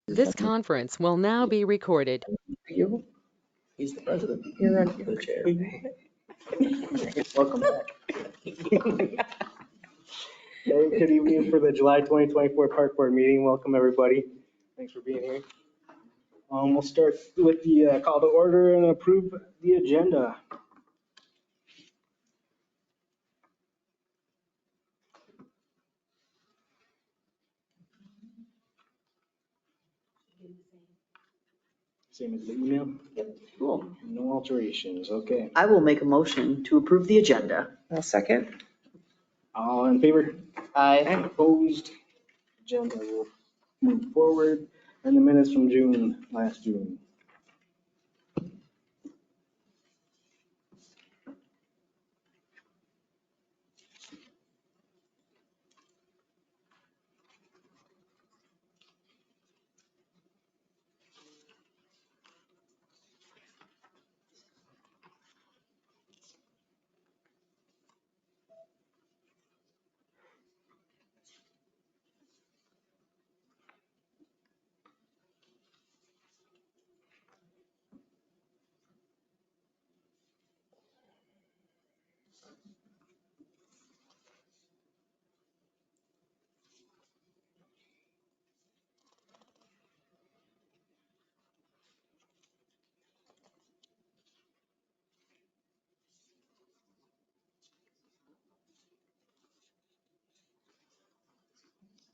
This conference will now be recorded. You? He's the president. You're The chair. welcome back. Hey, good evening for the July 2024 Park Board meeting. Welcome, everybody. Thanks for being here. We'll start with the call to order and approve the agenda. Same as the email? Yep, cool. No alterations, okay. I will make a motion to approve the agenda. I'll second. All in favor? Aye. Opposed? Agenda will move forward. And the minutes from last June.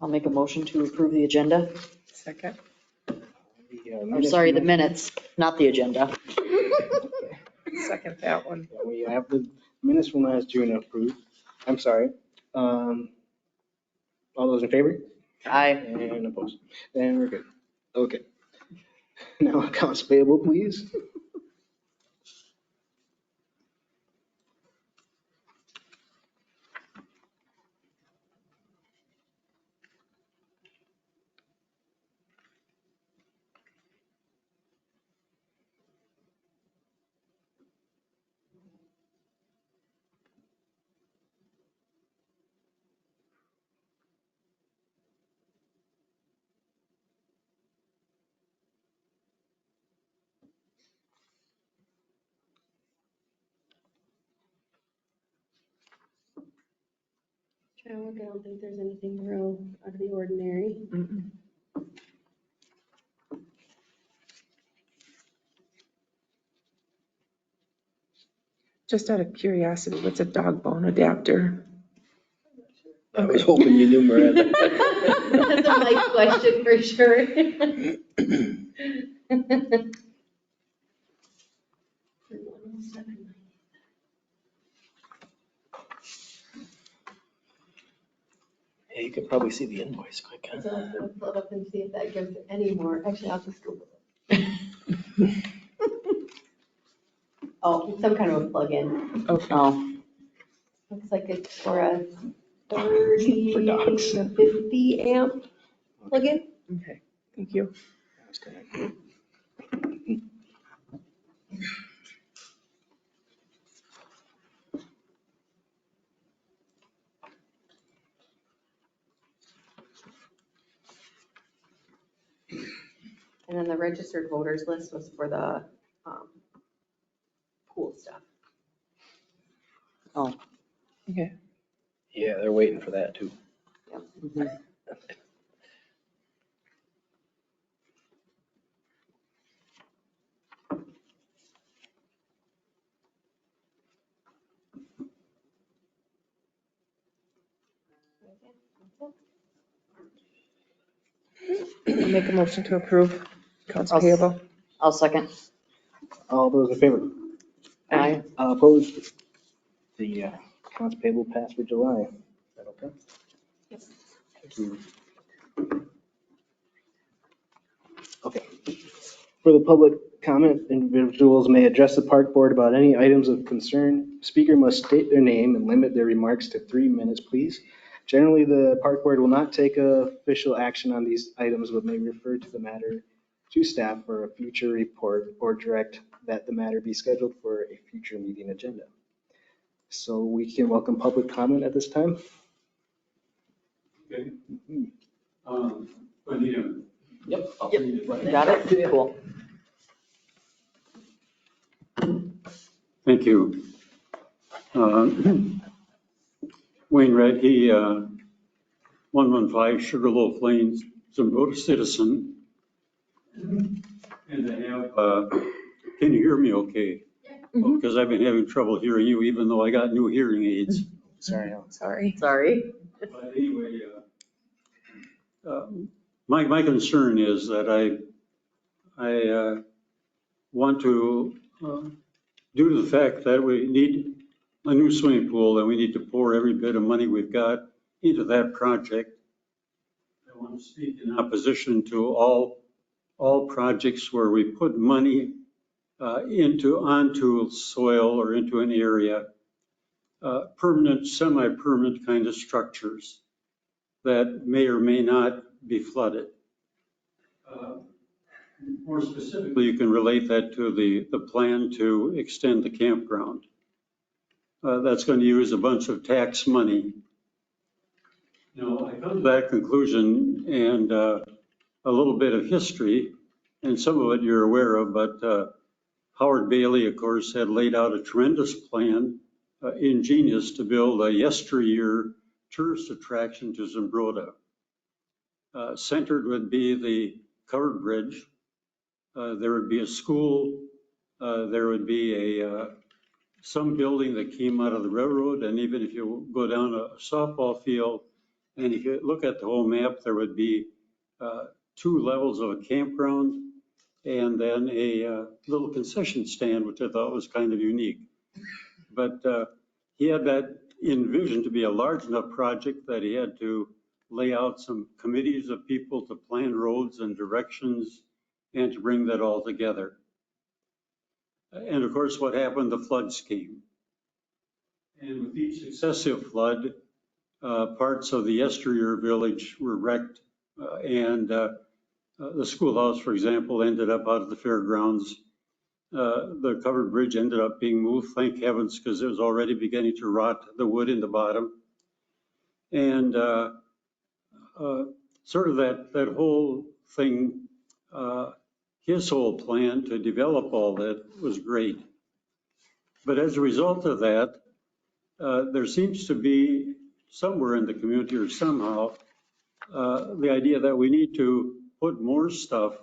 I'll make a motion to approve the agenda. Second. I'm sorry, the minutes, not the agenda. Second that one. We have the minutes from last June approved. I'm sorry. All those in favor? Aye. And opposed? And we're good. Okay. Now accounts payable, please. Trying to look, I don't think there's anything real out of the ordinary. Mm-mm. Just out of curiosity, what's a dog bone adapter? I was hoping you knew, Miranda. That's a nice question for sure. Yeah, you could probably see the invoice quick. So I'm gonna pull it up and see if that gives any more. Actually, I'll just Google it. Oh, it's some kind of a plug-in. Okay. Oh, Looks like it's for a 30 For dogs. to 50 amp plug-in. Okay, thank you. That's correct. And then the registered voters list was for the pool stuff. oh. Okay. Yeah, they're waiting for that too. Mhm. I'll make a motion to approve accounts I'll s- payable. I'll second. All those in favor? Aye. Opposed? The accounts payable passed for July. Is that okay? Yes. Thank you. Okay. For the public comment, individuals may address the park board about any items of concern. Speaker must state their name and limit their remarks to 3 minutes, please. Generally, the park board will not take official action on these items, but may refer to the matter to staff for a future report or direct that the matter be scheduled for a future meeting agenda. So we can welcome public comment at this time. Okay. Juanita, Yep. I'll Yep. read it right now. Got it? Cool. Thank you. Wayne Redkey, 115 Sugarloaf Lanes, Zumbrota citizen. And I have, can you hear me okay? Because I've been having trouble hearing you, even though I got new hearing aids. Sorry, Alex. Sorry. Sorry. But anyway, my concern is that I want to, due to the fact that we need a new swimming pool and we need to pour every bit of money we've got into that project, I want to speak in opposition to all projects where we put money onto soil or into an area, permanent, semi-permanent kind of structures that may or may not be flooded. More specifically, you can relate that to the plan to extend the campground. That's going to use a bunch of tax money. I come to that conclusion and a little bit of history, and some of it you're aware of, but Howard Bailey, of course, had laid out a tremendous plan, ingenious, to build a yesteryear tourist attraction to Zumbrota. Centered would be the covered bridge. There would be a school. There would be some building that came out of the railroad. And even if you go down a softball field, and if you look at the whole map, there would be 2 levels of a campground and then a little concession stand, which I thought was kind of unique. But he had that envisioned to be a large enough project that he had to lay out some committees of people to plan roads and directions and to bring that all together. And of course, what happened? The floods came. And with each successive flood, parts of the yesteryear village were wrecked. And the schoolhouse, for example, ended up out of the fairgrounds. The covered bridge ended up being moved, thank heavens, because it was already beginning to rot the wood in the bottom. And sort of that whole thing, his whole plan to develop all that was great. But as a result of that, there seems to be somewhere in the community or somehow the idea that we need to put more stuff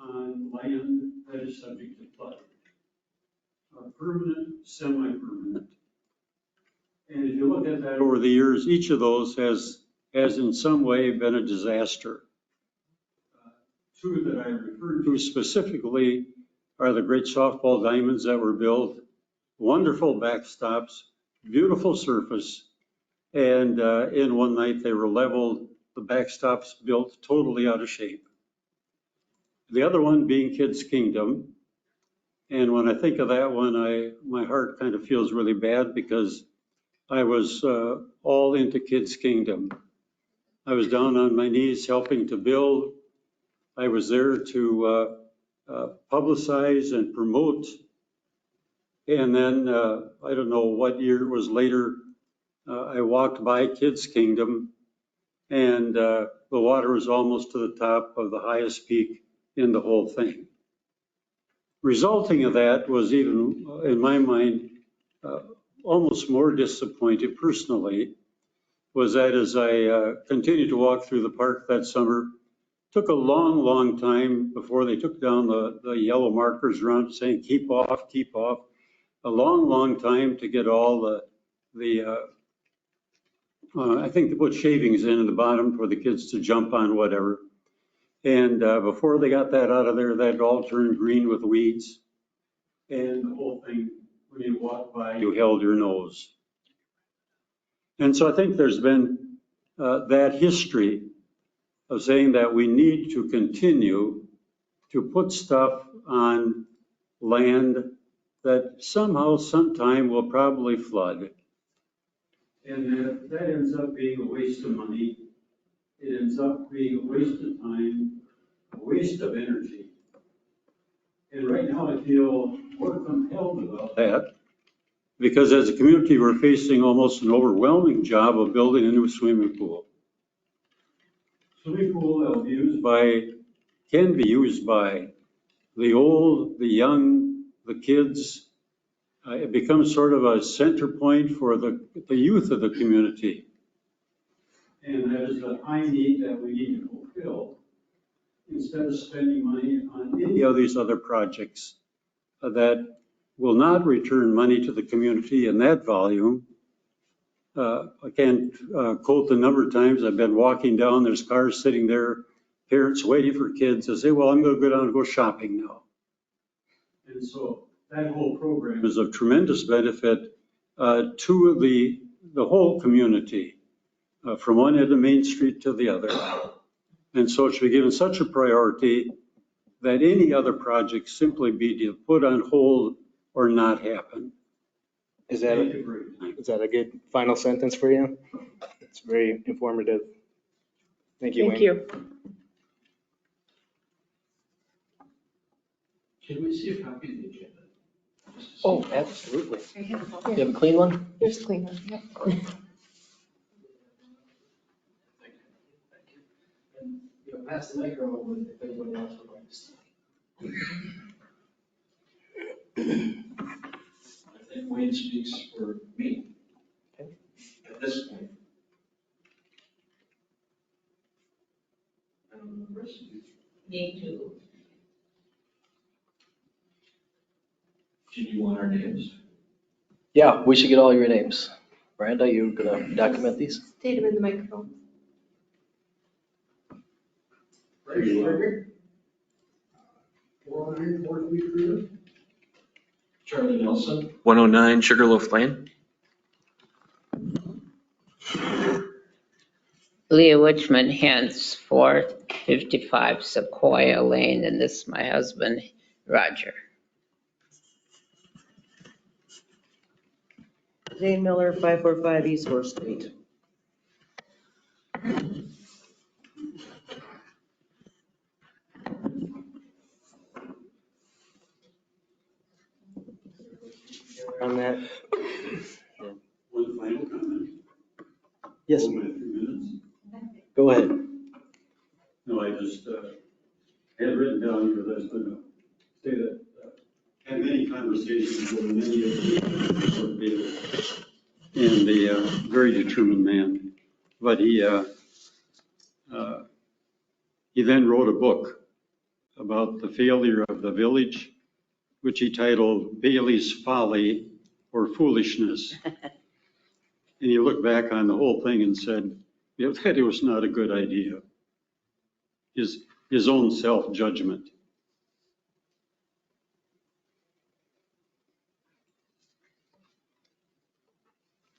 on land that is subject to flood. Permanent, semi-permanent. And if you look at that over the years, each of those has in some way been a disaster. 2 that I referred to specifically are the great softball diamonds that were built, wonderful backstops, beautiful surface, and in one night they were leveled, the backstops built totally out of shape. The other one being Kids Kingdom. And when I think of that one, my heart kind of feels really bad because I was all into Kids Kingdom. I was down on my knees helping to build. I was there to publicize and promote. And then I don't know what year it was later, I walked by Kids Kingdom and the water was almost to the top of the highest peak in the whole thing. Resulting of that was, even in my mind, almost more disappointed personally, was that as I continued to walk through the park that summer, took a long time before they took down the yellow markers around saying, keep off, keep off. A long time to get all I think they put shavings in the bottom for the kids to jump on, whatever. And before they got that out of there, that all turned green with weeds. And the whole thing, when you walked by, you held your nose. And so I think there's been that history of saying that we need to continue to put stuff on land that somehow, sometime will probably flood. And that ends up being a waste of money. It ends up being a waste of time, a waste of energy. And right now I feel more compelled about that because as a community, we're facing almost an overwhelming job of building a new swimming pool. Swimming pool that will be used by can be used by the old, the young, the kids. It becomes sort of a center point for the youth of the community. And that is a high need that we need to fulfill instead of spending money on any of these other projects that will not return money to the community in that volume. I can't quote the number of times I've been walking down, there's cars sitting there, parents waiting for kids to say, well, I'm going to go down and go shopping now. And so that whole program is of tremendous benefit to the whole community, from one end of Main Street to the other. And so it should be given such a priority that any other project simply be put on hold or not happen. Is that a good final sentence for you? It's very informative. Thank you, Wayne. Thank you. Can we see a copy of the agenda? Oh, absolutely. I have a- You have a clean one? Here's the clean one, yep. Pass the microphone if anybody else would like to see. I think Wayne speaks for me at this point. I don't know the rest of you. Me too. Did you want our names? Yeah, we should get all your names. Miranda, you gonna document these? State them in the microphone. Brady Berger. 443. Charlie Nelson. 109 Sugarloaf Lane. Leah Witchman, hence 455 Sequoia Lane, and this is my husband, Roger. Jane Miller, 545 East Fourth Street. On that, One final comment. yes, Hold my 3 minutes. go ahead. No, I just had written down here that I was going to say that had many conversations with many of the and the very determined man. But he then wrote a book about the failure of the village, which he titled Bailey's Folly or Foolishness. And he looked back on the whole thing and said, yeah, that it was not a good idea. His own self-judgment.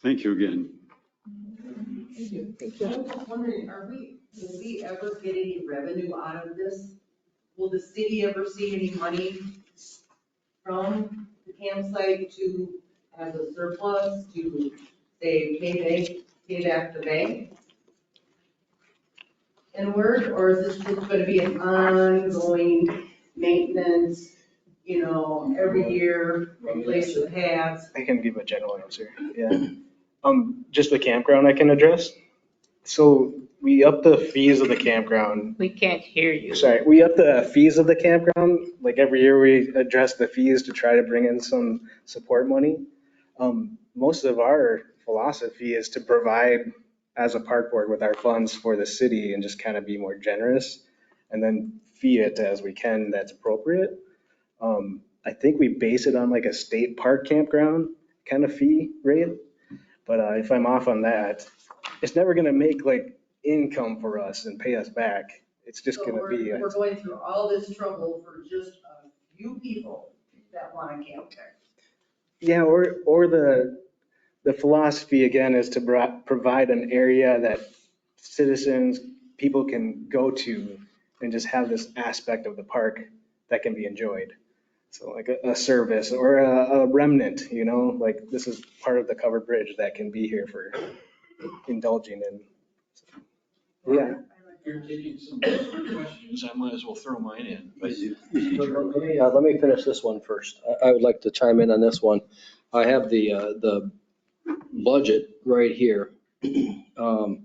Thank you again. Thank you. I was just wondering, will we ever get any revenue out of this? Will the city ever see any money from the campsite to have a surplus to say pay back the bank? In a word, or is this just gonna be an ongoing maintenance, every year, replace the pads? I can give a general answer, yeah. Just the campground I can address. So we up the fees of the campground. We can't hear you. Sorry, we up the fees of the campground. Like every year we address the fees to try to bring in some support money. Most of our philosophy is to provide as a park board with our funds for the city and just kind of be more generous and then fee it as we can that's appropriate. I think we base it on like a state park campground kind of fee rate. But if I'm off on that, it's never going to make like income for us and pay us back. It's just So going to be. we're going through all this trouble for just a few people that want to camp there. Yeah, or the philosophy again is to provide an area that citizens, people can go to and just have this aspect of the park that can be enjoyed. So like a service or a remnant, like this is part of the covered bridge that can be here for indulging in. Yeah. You're taking some questions, I might as well throw mine in. But Let me finish this one first. I would like to chime in on this one. I have the budget right here. Let's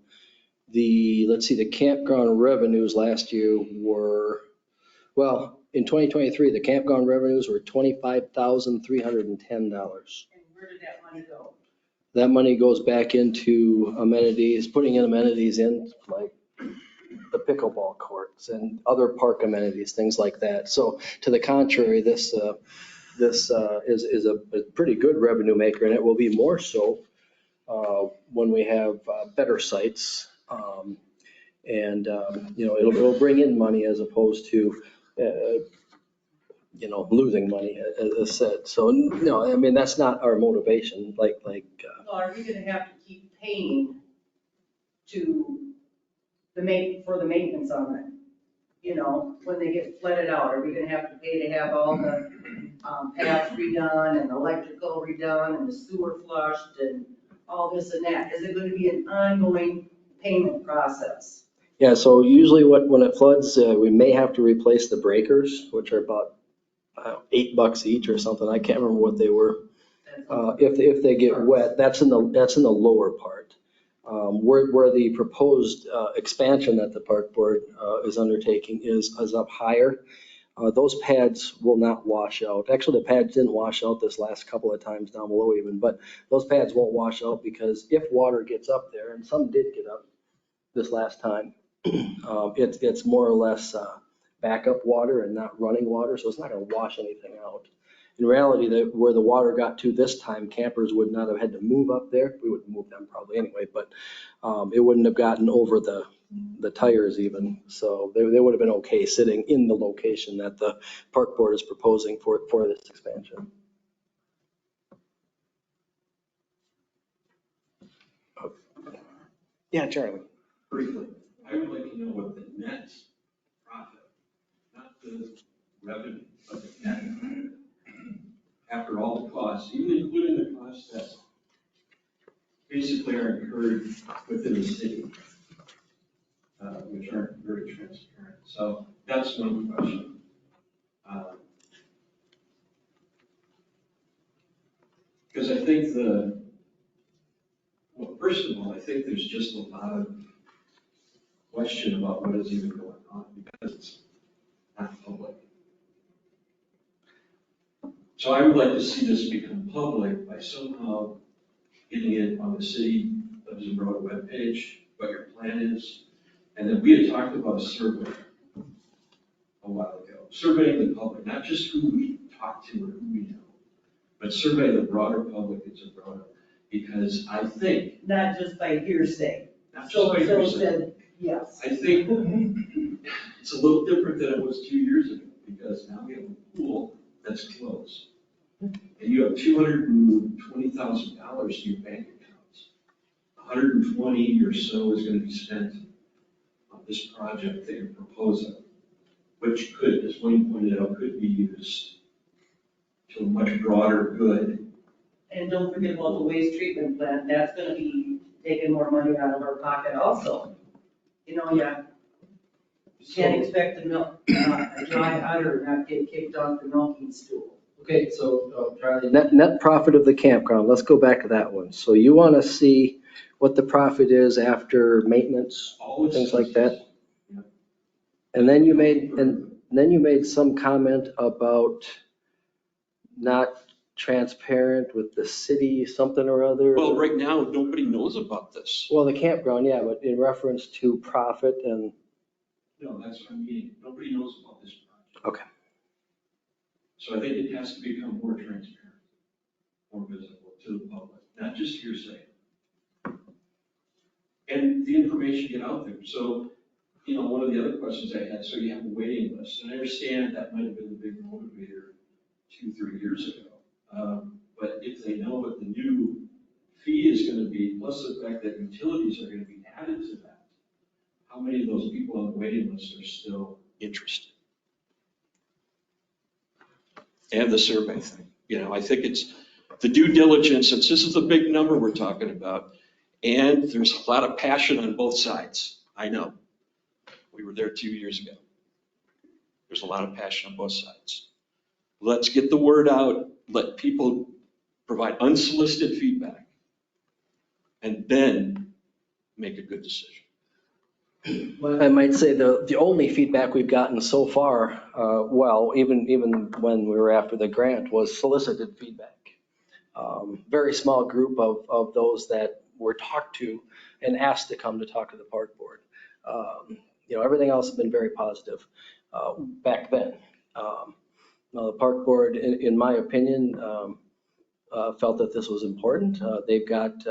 see, the campground revenues last year were Well, in 2023, the campground revenues were $25,310. And where did that money go? That money goes back into amenities, putting in amenities in like the pickleball courts and other park amenities, things like that. So to the contrary, this is a pretty good revenue maker, and it will be more so when we have better sites. It'll bring in money as opposed to, losing money, as I said. So, no, I mean, that's not our motivation, Well, are we gonna have to keep paying to for the maintenance on it? When they get flooded out, are we gonna have to pay to have all the paths redone and electrical redone and the sewer flushed and all this and that? Is it gonna be an ongoing payment process? Yeah, so usually when it floods, we may have to replace the breakers, which are about $8 each or something. I can't remember what they were. If they get wet, that's in the lower part. Where the proposed expansion that the park board is undertaking is up higher. Those pads will not wash out. Actually, the pads didn't wash out this last couple of times down below even, but those pads won't wash out because if water gets up there, and some did get up this last time, it's more or less backup water and not running water, so it's not going to wash anything out. In reality, where the water got to this time, campers would not have had to move up there. We would move them probably anyway, but it wouldn't have gotten over the tires even. So they would have been okay sitting in the location that the park board is proposing for this expansion. Yeah, Charlie. Briefly, I would like to know what the net profit, not the revenue, but the net profit. After all the costs, even including the costs that basically are incurred within the city, which aren't very transparent. So that's one question. Because I think first of all, I think there's just a lot of question about what is even going on because it's not public. So I would like to see this become public by somehow getting it on the city of Zumbrota webpage, what your plan is. And then we had talked about a survey a while ago, surveying the public, not just who we talk to or who we know, but survey the broader public in Zumbrota. Because I think. Not just by hearsay. Not just by hearsay. Said, yes. I think it's a little different than it was 2 years ago because now we have a pool that's closed. And you have $220,000 in your bank accounts. 120 or so is going to be spent on this project that you're proposing, which could, as Wayne pointed out, could be used to a much broader good. And don't forget about the waste treatment plant. That's going to be taking more money out of our pocket also. You can't expect to milk a dry udder not get kicked off the milking stool. Okay, so Charlie, net profit of the campground, let's go back to that one. So you want to see what the profit is after maintenance, things like that? Yeah. And then you made some comment about not transparent with the city, something or other. Well, right now, nobody knows about this. Well, the campground, yeah, but in reference to profit and. No, that's what I mean. Nobody knows about this project. Okay. So I think it has to become more transparent, more visible to the public, not just hearsay. And the information get out there. So, one of the other questions I had, so you have a waiting list, and I understand that might have been the big motivator 2-3 years ago. But if they know what the new fee is going to be, plus the fact that utilities are going to be added to that, how many of those people on the waiting list are still interested? And the survey thing. I think it's the due diligence, since this is a big number we're talking about, and there's a lot of passion on both sides. I know. We were there 2 years ago. There's a lot of passion on both sides. Let's get the word out. Let people provide unsolicited feedback and then make a good decision. I might say the only feedback we've gotten so far, well, even when we were after the grant, was solicited feedback. Very small group of those that were talked to and asked to come to talk to the park board. Everything else has been very positive back then. The park board, in my opinion, felt that this was important. They've got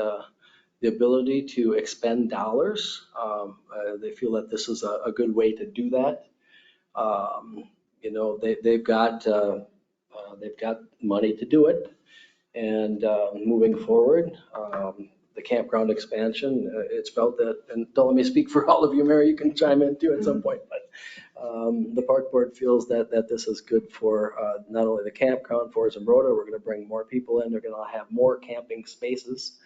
the ability to expend dollars. They feel that this is a good way to do that. They've got money to do it. And moving forward, the campground expansion, it's felt that, and don't let me speak for all of you, Mary, you can chime in too at some point, but the park board feels that this is good for not only the campground, for Zumbrota, we're going to bring more people in, they're going to have more camping spaces.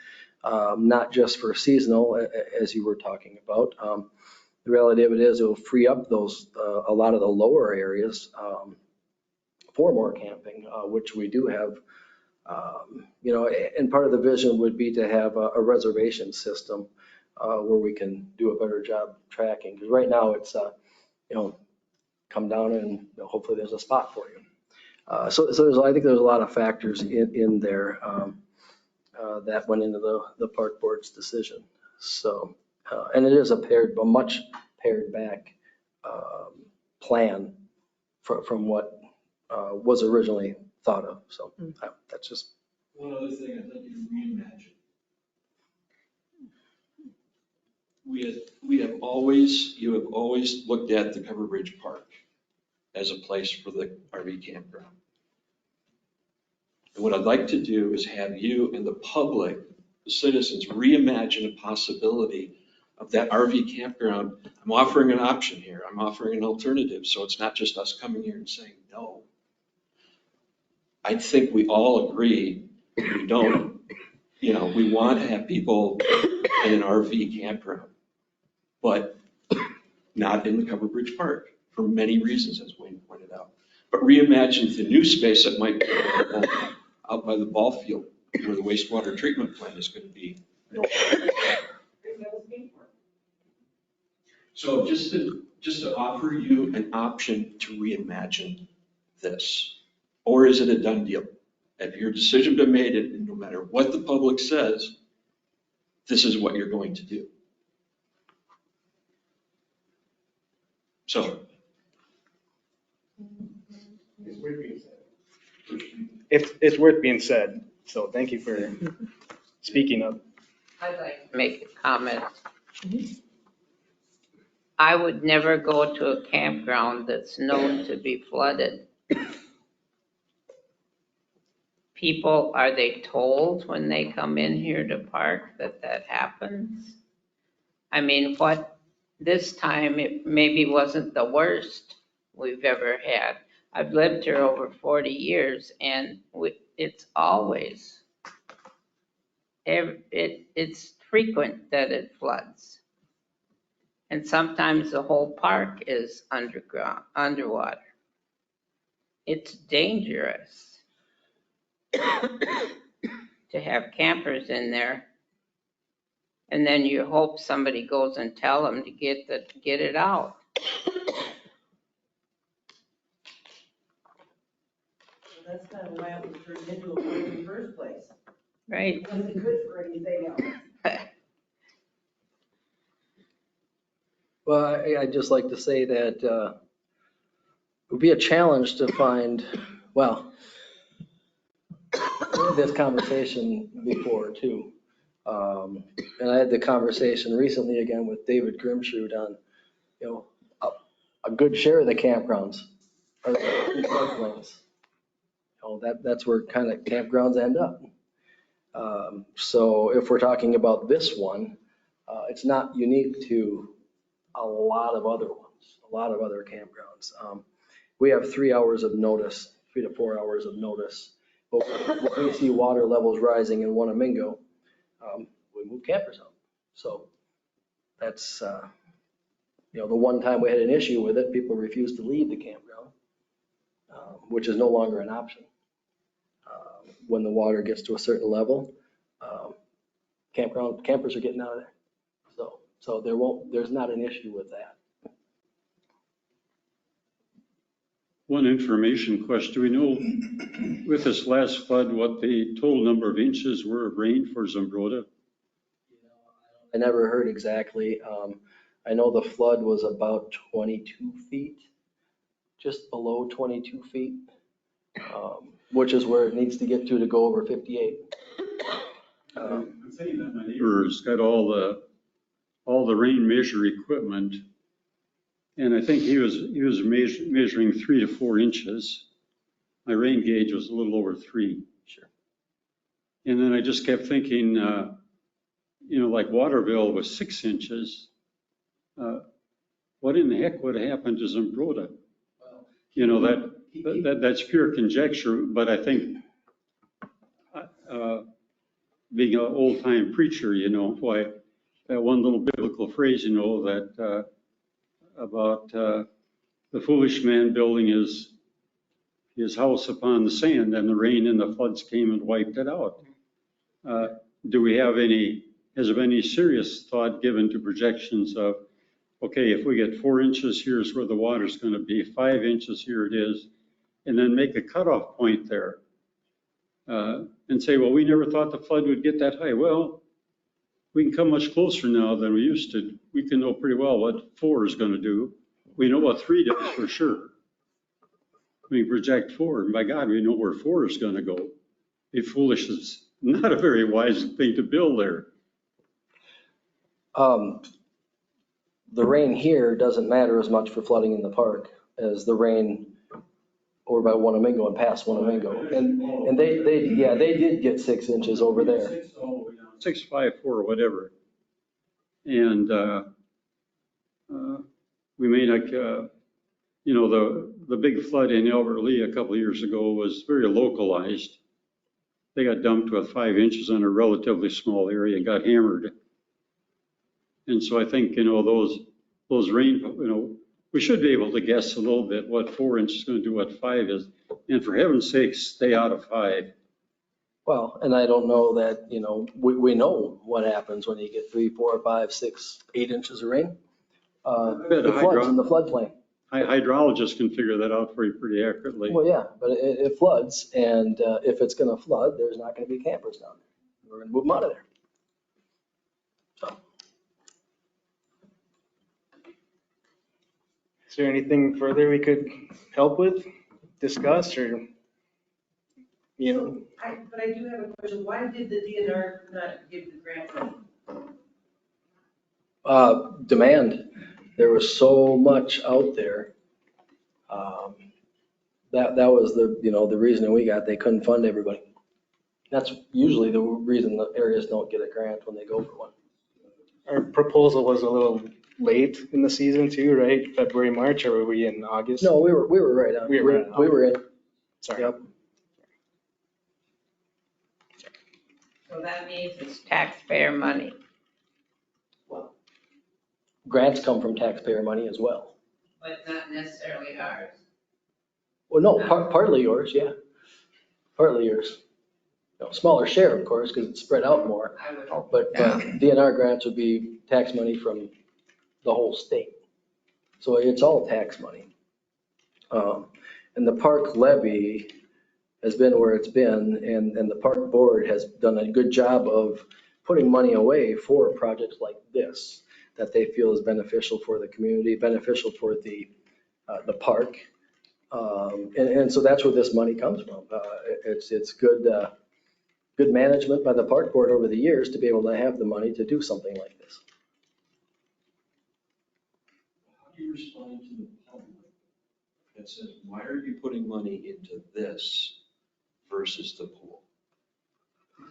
Not just for seasonal, as you were talking about. The reality of it is it will free up a lot of the lower areas for more camping, which we do have. And part of the vision would be to have a reservation system where we can do a better job tracking. Because right now it's, come down and hopefully there's a spot for you. So I think there's a lot of factors in there. That went into the park board's decision. So, and it is a much pared back plan from what was originally thought of. So that's just. One other thing I'd like you to reimagine. You have always looked at the Cover Bridge Park as a place for the RV campground. And what I'd like to do is have you and the public, the citizens, reimagine a possibility of that RV campground. I'm offering an option here. I'm offering an alternative. So it's not just us coming here and saying no. I think we all agree, we don't, we want to have people in an RV campground, but not in the Cover Bridge Park for many reasons, as Wayne pointed out. But reimagine the new space that might be out by the ball field where the wastewater treatment plant is going to be. So just to offer you an option to reimagine this, or is it a done deal? Have your decision been made, and no matter what the public says, this is what you're going to do? So. It's worth being said, so thank you for speaking up. I'd like to make a comment. I would never go to a campground that's known to be flooded. People, are they told when they come in here to park that happens? I mean, this time it maybe wasn't the worst we've ever had. I've lived here over 40 years and it's always, it's frequent that it floods. And sometimes the whole park is underwater. It's dangerous to have campers in there. And then you hope somebody goes and tell them to get it out. That's kind of why it was turned into a park in the first place. Right. It wasn't good for anything else. Well, I'd just like to say that it would be a challenge to find, well, we had this conversation before too. And I had the conversation recently again with David Grimshrud on, a good share of the campgrounds are in floodplains. That's where kind of campgrounds end up. So if we're talking about this one, it's not unique to a lot of other ones, a lot of other campgrounds. We have 3 hours of notice, 3 to 4 hours of notice. But when we see water levels rising in Wanamingo, we move campers out. So that's, the one time we had an issue with it, people refused to leave the campground, which is no longer an option. When the water gets to a certain level, campers are getting out of there. So So there's not an issue with that. One information question, do we know with this last flood what the total number of inches were of rain for Zumbrota? I never heard exactly. I know the flood was about 22 feet, just below 22 feet, which is where it needs to get to go over 58. I'm thinking that my neighbor's got all the rain measure equipment. And I think he was measuring 3 to 4 inches. My rain gauge was a little over 3. Sure. And then I just kept thinking, like Waterville was 6 inches. What in the heck would have happened to Zumbrota? That's pure conjecture, but I think being an old time preacher, why that one little biblical phrase, that about the foolish man building his house upon the sand, and the rain and the floods came and wiped it out. Do we have has there been any serious thought given to projections of, okay, if we get 4 inches, here's where the water's going to be, 5 inches, here it is, and then make a cutoff point there and say, well, we never thought the flood would get that high. Well, we can come much closer now than we used to. We can know pretty well what 4 is going to do. We know what 3 does for sure. We project 4, and by God, we know where 4 is going to go. Be foolish is not a very wise thing to build there. The rain here doesn't matter as much for flooding in the park as the rain over by Wanamingo and past Wanamingo. And they did get 6 inches over there. 6, 5, 4, whatever. And we may not, the big flood in Albert Lea a couple of years ago was very localized. They got dumped with 5 inches on a relatively small area and got hammered. And so I think, those rain, we should be able to guess a little bit what 4 inches is going to do, what 5 is. And for heaven's sake, stay out of 5. Well, and I don't know that, we know what happens when you get 3, 4, 5, 6, 8 inches of rain. The floods in the floodplain. Hydrologists can figure that out for you pretty accurately. Well, yeah, but it floods, and if it's going to flood, there's not going to be campers down there. We're going to move them out of there. So. Is there anything further we could help with, discuss, or, But I do have a question. Why did the DNR not give the grant money? Demand. There was so much out there. That was the reason we got, they couldn't fund everybody. That's usually the reason the areas don't get a grant when they go for one. our proposal was a little late in the season too, right? February, March, or were we in August? No, we were right on. We were right on. We were in. Sorry. Yep. So that means it's taxpayer money. Grants come from taxpayer money as well. But not necessarily ours. Well, no, partly yours, yeah. Partly yours. Smaller share, of course, because it's spread out more. I would hope. But DNR grants would be tax money from the whole state. So it's all tax money. And the park levy has been where it's been, and the park board has done a good job of putting money away for projects like this that they feel is beneficial for the community, beneficial for the park. And so that's where this money comes from. It's good management by the park board over the years to be able to have the money to do something like this. How do you respond to the public that says, why are you putting money into this versus the pool?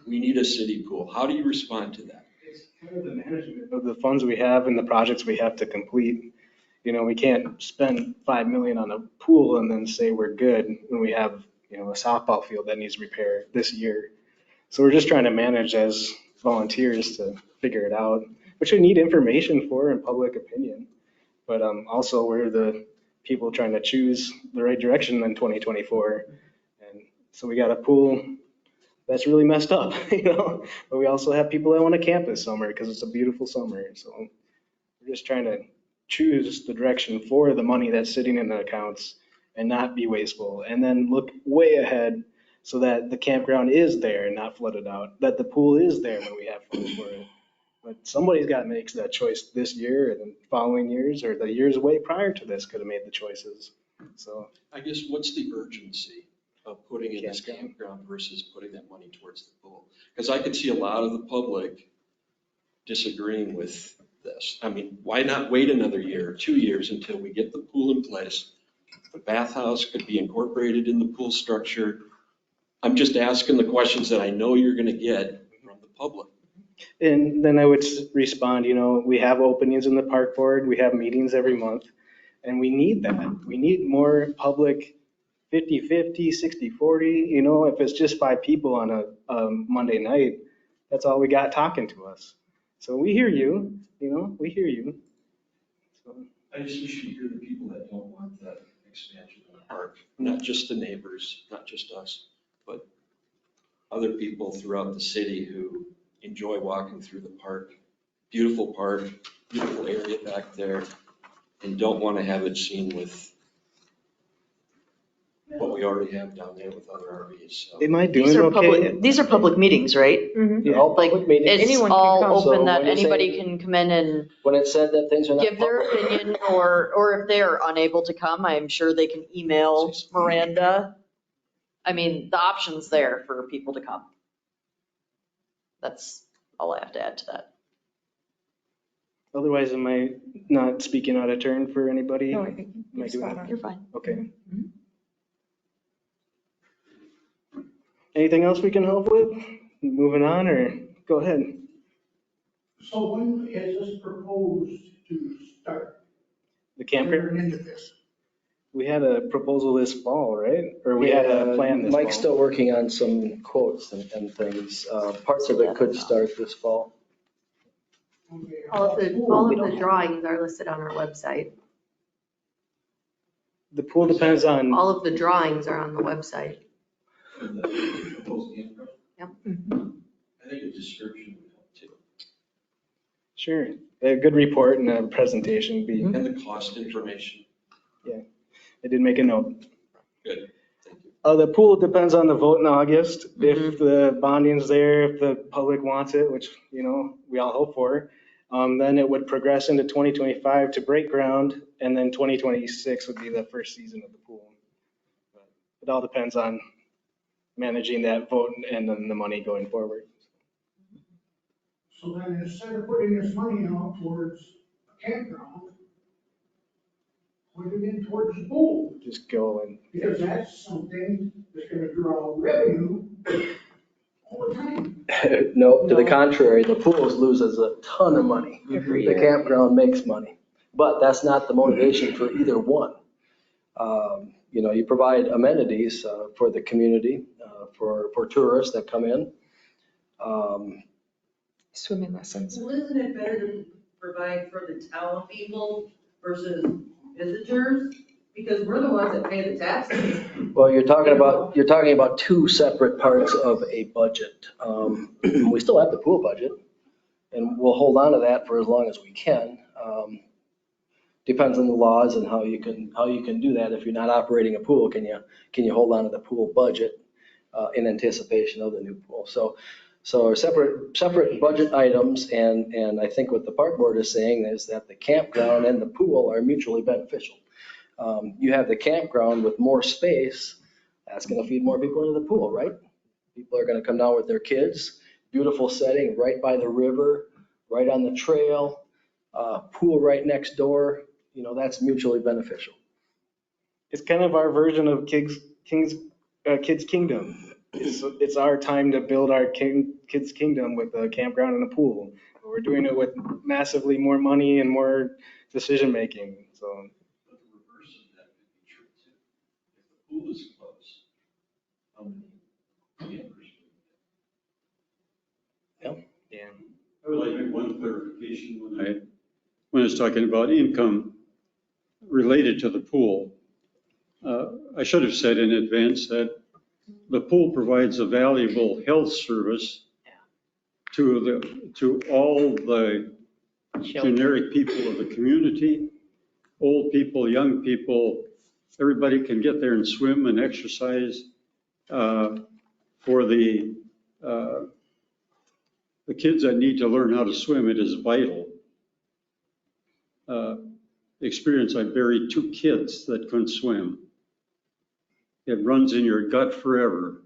We need a city pool. How do you respond to that? It's kind of the management of the funds we have and the projects we have to complete. We can't spend $5 million on a pool and then say we're good when we have, a softball field that needs repair this year. So we're just trying to manage as volunteers to figure it out, which we need information for and public opinion. But also we're the people trying to choose the right direction in 2024. And so we got a pool that's really messed up, but we also have people that want to camp this summer because it's a beautiful summer. So We're just trying to choose the direction for the money that's sitting in the accounts and not be wasteful. And then look way ahead so that the campground is there and not flooded out, that the pool is there when we have funds for it. But somebody's got to make that choice this year and following years, or the years way prior to this could have made the choices. So I guess what's the urgency of putting in this Campground. campground versus putting that money towards the pool? Because I could see a lot of the public disagreeing with this. I mean, why not wait another year or 2 years until we get the pool in place? The bathhouse could be incorporated in the pool structure. I'm just asking the questions that I know you're going to get from the public. And then I would respond, we have openings in the park board, we have meetings every month, and we need that. We need more public 50-50, 60-40, if it's just 5 people on a Monday night, that's all we got talking to us. So we hear you, we hear you. So, I just wish you hear the people that don't want that expansion of the park, not just the neighbors, not just us, but other people throughout the city who enjoy walking through the park. Beautiful area back there, and don't want to have it seen with what we already have down there with other RVs. So. Am I doing These are okay? public, these are public meetings, right? Mhm. They're all public meetings. It's Anyone can all come. open So that when you say- anybody can come in and When it's said that things are not give their public, opinion, or if they are unable to come, I am sure they can email Miranda. I mean, the option's there for people to come. That's all I have to add to that. Otherwise, am I not speaking out of turn for anybody? No, I think Am I you're doing spot it? on. You're fine. Okay. Anything else we can help with? Moving on, or go ahead? So when is this proposed to start? The campground? Entering into this? We had a proposal this fall, right? Or we had a plan this fall? Mike's still working on some quotes and things. Parts of it could start this fall. Okay, All of the drawings are listed on our website. The pool depends on, All of the drawings are on the website. For the proposed campground? Yep. I think a description would help too. sure, a good report and a presentation would be, And the cost information. I did make a note. Good, thank you. The pool depends on the vote in August. If the bonding's there, if the public wants it, which, we all hope for, then it would progress into 2025 to break ground, and then 2026 would be the first season of the pool. It all depends on managing that vote and then the money going forward. So then instead of putting this money out towards a campground, put it in towards the pool, Just go and, because that's something that's gonna draw revenue all the time. No, to the contrary, the pools loses a ton of money. Every The year. campground makes money, but that's not the motivation for either one. You provide amenities for the community, for tourists that come in. Swimming lessons. Well, isn't it better to provide for the town people versus visitors? Because we're the ones that pay the taxes. Well, you're talking about two separate parts of a budget. We still have the pool budget, and we'll hold on to that for as long as we can. Depends on the laws and how you can do that. If you're not operating a pool, can you hold on to the pool budget in anticipation of the new pool? So separate budget items, and I think what the park board is saying is that the campground and the pool are mutually beneficial. You have the campground with more space, that's going to feed more people into the pool, right? People are going to come down with their kids, beautiful setting right by the river, right on the trail, pool right next door, that's mutually beneficial. it's kind of our version of Kids Kingdom. It's our time to build our Kids Kingdom with a campground and a pool. We're doing it with massively more money and more decision-making, so. But the reverse of that could be true too. If the pool is closed, how many campers would we Yeah. I would like to make one clarification when I was talking about income related to the pool. I should have said in advance that the pool provides a valuable health service to all the generic people of the community, old people, young people, everybody can get there and swim and exercise. For the kids that need to learn how to swim, it is vital. Experience, I buried 2 kids that couldn't swim. It runs in your gut forever.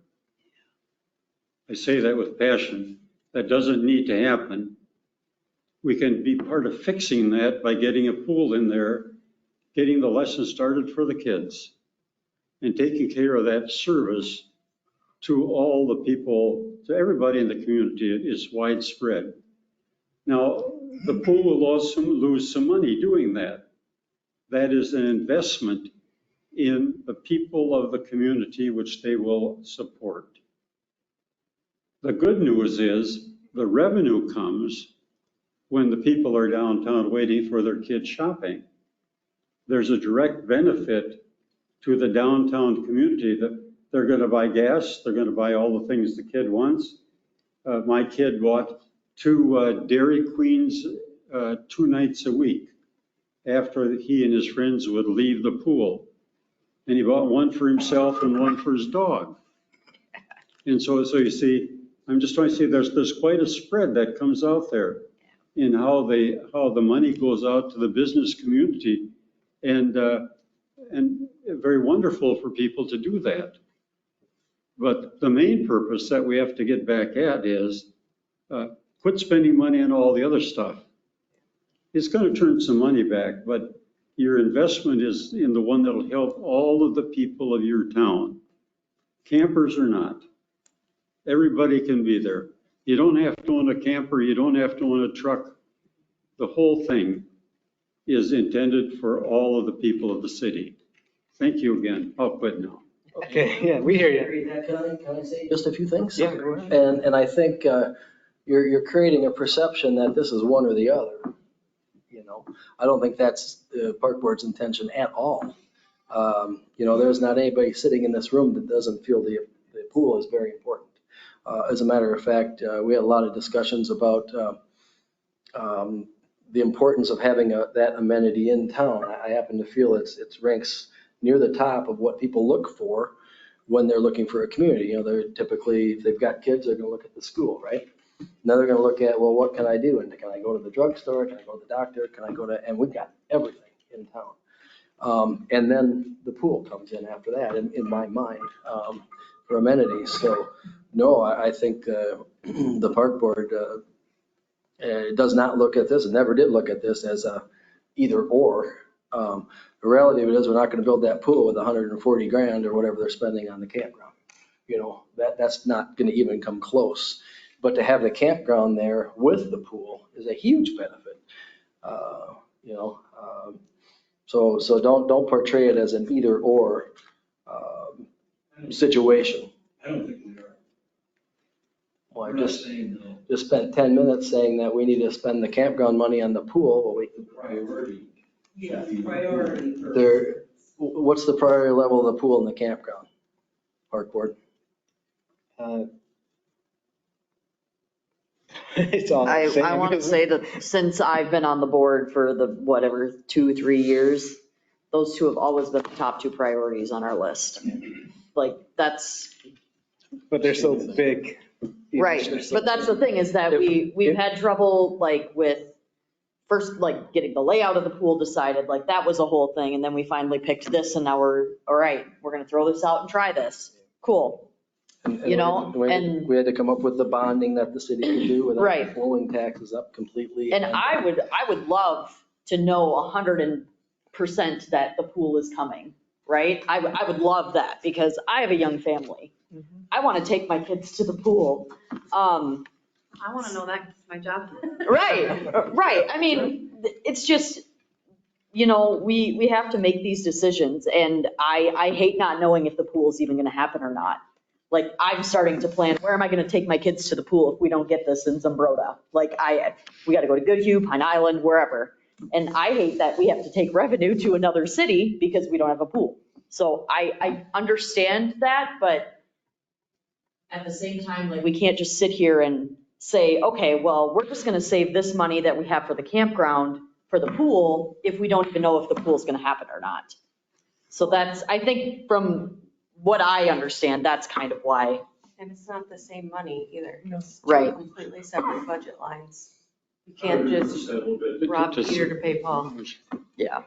I say that with passion. That doesn't need to happen. We can be part of fixing that by getting a pool in there, getting the lesson started for the kids, and taking care of that service to all the people, to everybody in the community. It is widespread. Now, the pool will also lose some money doing that. That is an investment in the people of the community, which they will support. The good news is the revenue comes when the people are downtown waiting for their kids shopping. There's a direct benefit to the downtown community that they're going to buy gas, they're going to buy all the things the kid wants. My kid bought 2 Dairy Queens 2 nights a week after he and his friends would leave the pool. And he bought one for himself and one for his dog. And so you see, I'm just trying to say there's quite a spread that comes out there in how the money goes out to the business community, and very wonderful for people to do that. But the main purpose that we have to get back at is quit spending money on all the other stuff. It's going to turn some money back, but your investment is in the one that'll help all of the people of your town, campers or not. Everybody can be there. You don't have to own a camper. You don't have to own a truck. The whole thing is intended for all of the people of the city. Thank you again. I'll quit now. Okay, yeah, we hear you. Can I say just a few things? Yeah, go ahead. And I think you're creating a perception that this is one or the other. I don't think that's the park board's intention at all. There's not anybody sitting in this room that doesn't feel the pool is very important. As a matter of fact, we had a lot of discussions about the importance of having that amenity in town. I happen to feel it ranks near the top of what people look for when they're looking for a community. They're typically, if they've got kids, they're going to look at the school, right? Now they're going to look at, well, what can I do? And can I go to the drugstore? Can I go to the doctor? Can I go to, and we've got everything in town. And then the pool comes in after that, in my mind, for amenities. So no, I think the park board does not look at this, and never did look at this as a either or. The reality of it is we're not going to build that pool with 140 grand or whatever they're spending on the campground. That's not going to even come close. But to have the campground there with the pool is a huge benefit. So don't portray it as an either or situation. I don't think we are. Well, I We're not just saying no. just spent 10 minutes saying that we need to spend the campground money on the pool. Well, Priority. Yes, priority first. what's the priority level of the pool and the campground? Park board. It's all the same. I want to say that since I've been on the board for the, 2-3 years, those 2 have always been the top 2 priorities on our list. Like, that's. But they're so big. Right, but that's the thing is that we've had trouble with first, getting the layout of the pool decided, that was a whole thing. And then we finally picked this and now we're, all right, we're going to throw this out and try this. Cool. And and we had to come up with the bonding that the city could do without Right. blowing taxes up completely. And I would love to know 100% that the pool is coming, right? I would love that because I have a young family. I want to take my kids to the pool. I want to know that 'cause it's my job. Right. I mean, it's just, we have to make these decisions and I hate not knowing if the pool is even going to happen or not. I'm starting to plan, where am I going to take my kids to the pool if we don't get this in Zumbrota? We got to go to Goodhue, Pine Island, wherever. And I hate that we have to take revenue to another city because we don't have a pool. So I understand that, but at the same time, we can't just sit here and say, okay, well, we're just gonna save this money that we have for the campground for the pool if we don't even know if the pool's gonna happen or not. So that's, I think from what I understand, that's kind of why. And it's not the same money either. It's two Right. completely separate budget lines. You can't just rob Peter to pay Paul. Yeah.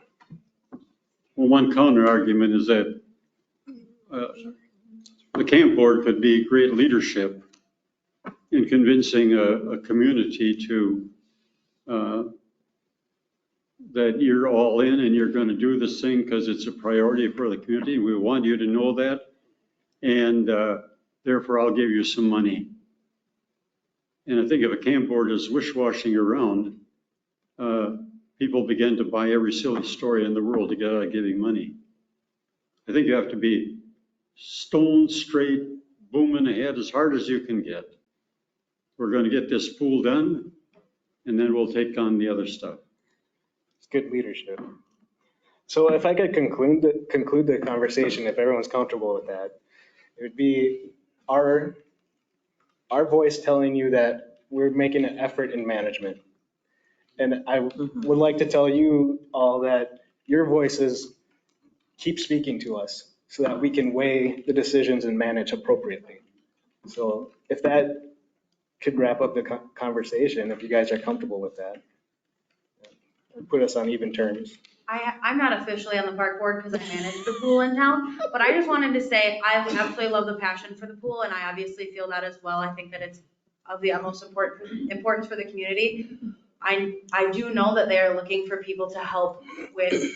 Well, one counter argument is that the camp board could be great leadership in convincing a community to, that you're all in and you're going to do this thing because it's a priority for the community. We want you to know that. And therefore, I'll give you some money. And I think if a camp board is wish-washing around, people begin to buy every silly story in the world to get out of giving money. I think you have to be stone straight, booming ahead as hard as you can get. We're going to get this pool done, and then we'll take on the other stuff. It's good leadership. So if I could conclude the conversation, if everyone's comfortable with that, it would be our voice telling you that we're making an effort in management. And I would like to tell you all that your voices keep speaking to us so that we can weigh the decisions and manage appropriately. So if that could wrap up the conversation, if you guys are comfortable with that, put us on even terms. I'm not officially on the park board because I manage the pool in town, but I just wanted to say I absolutely love the passion for the pool, and I obviously feel that as well. I think that it's of the utmost importance for the community. I do know that they are looking for people to help with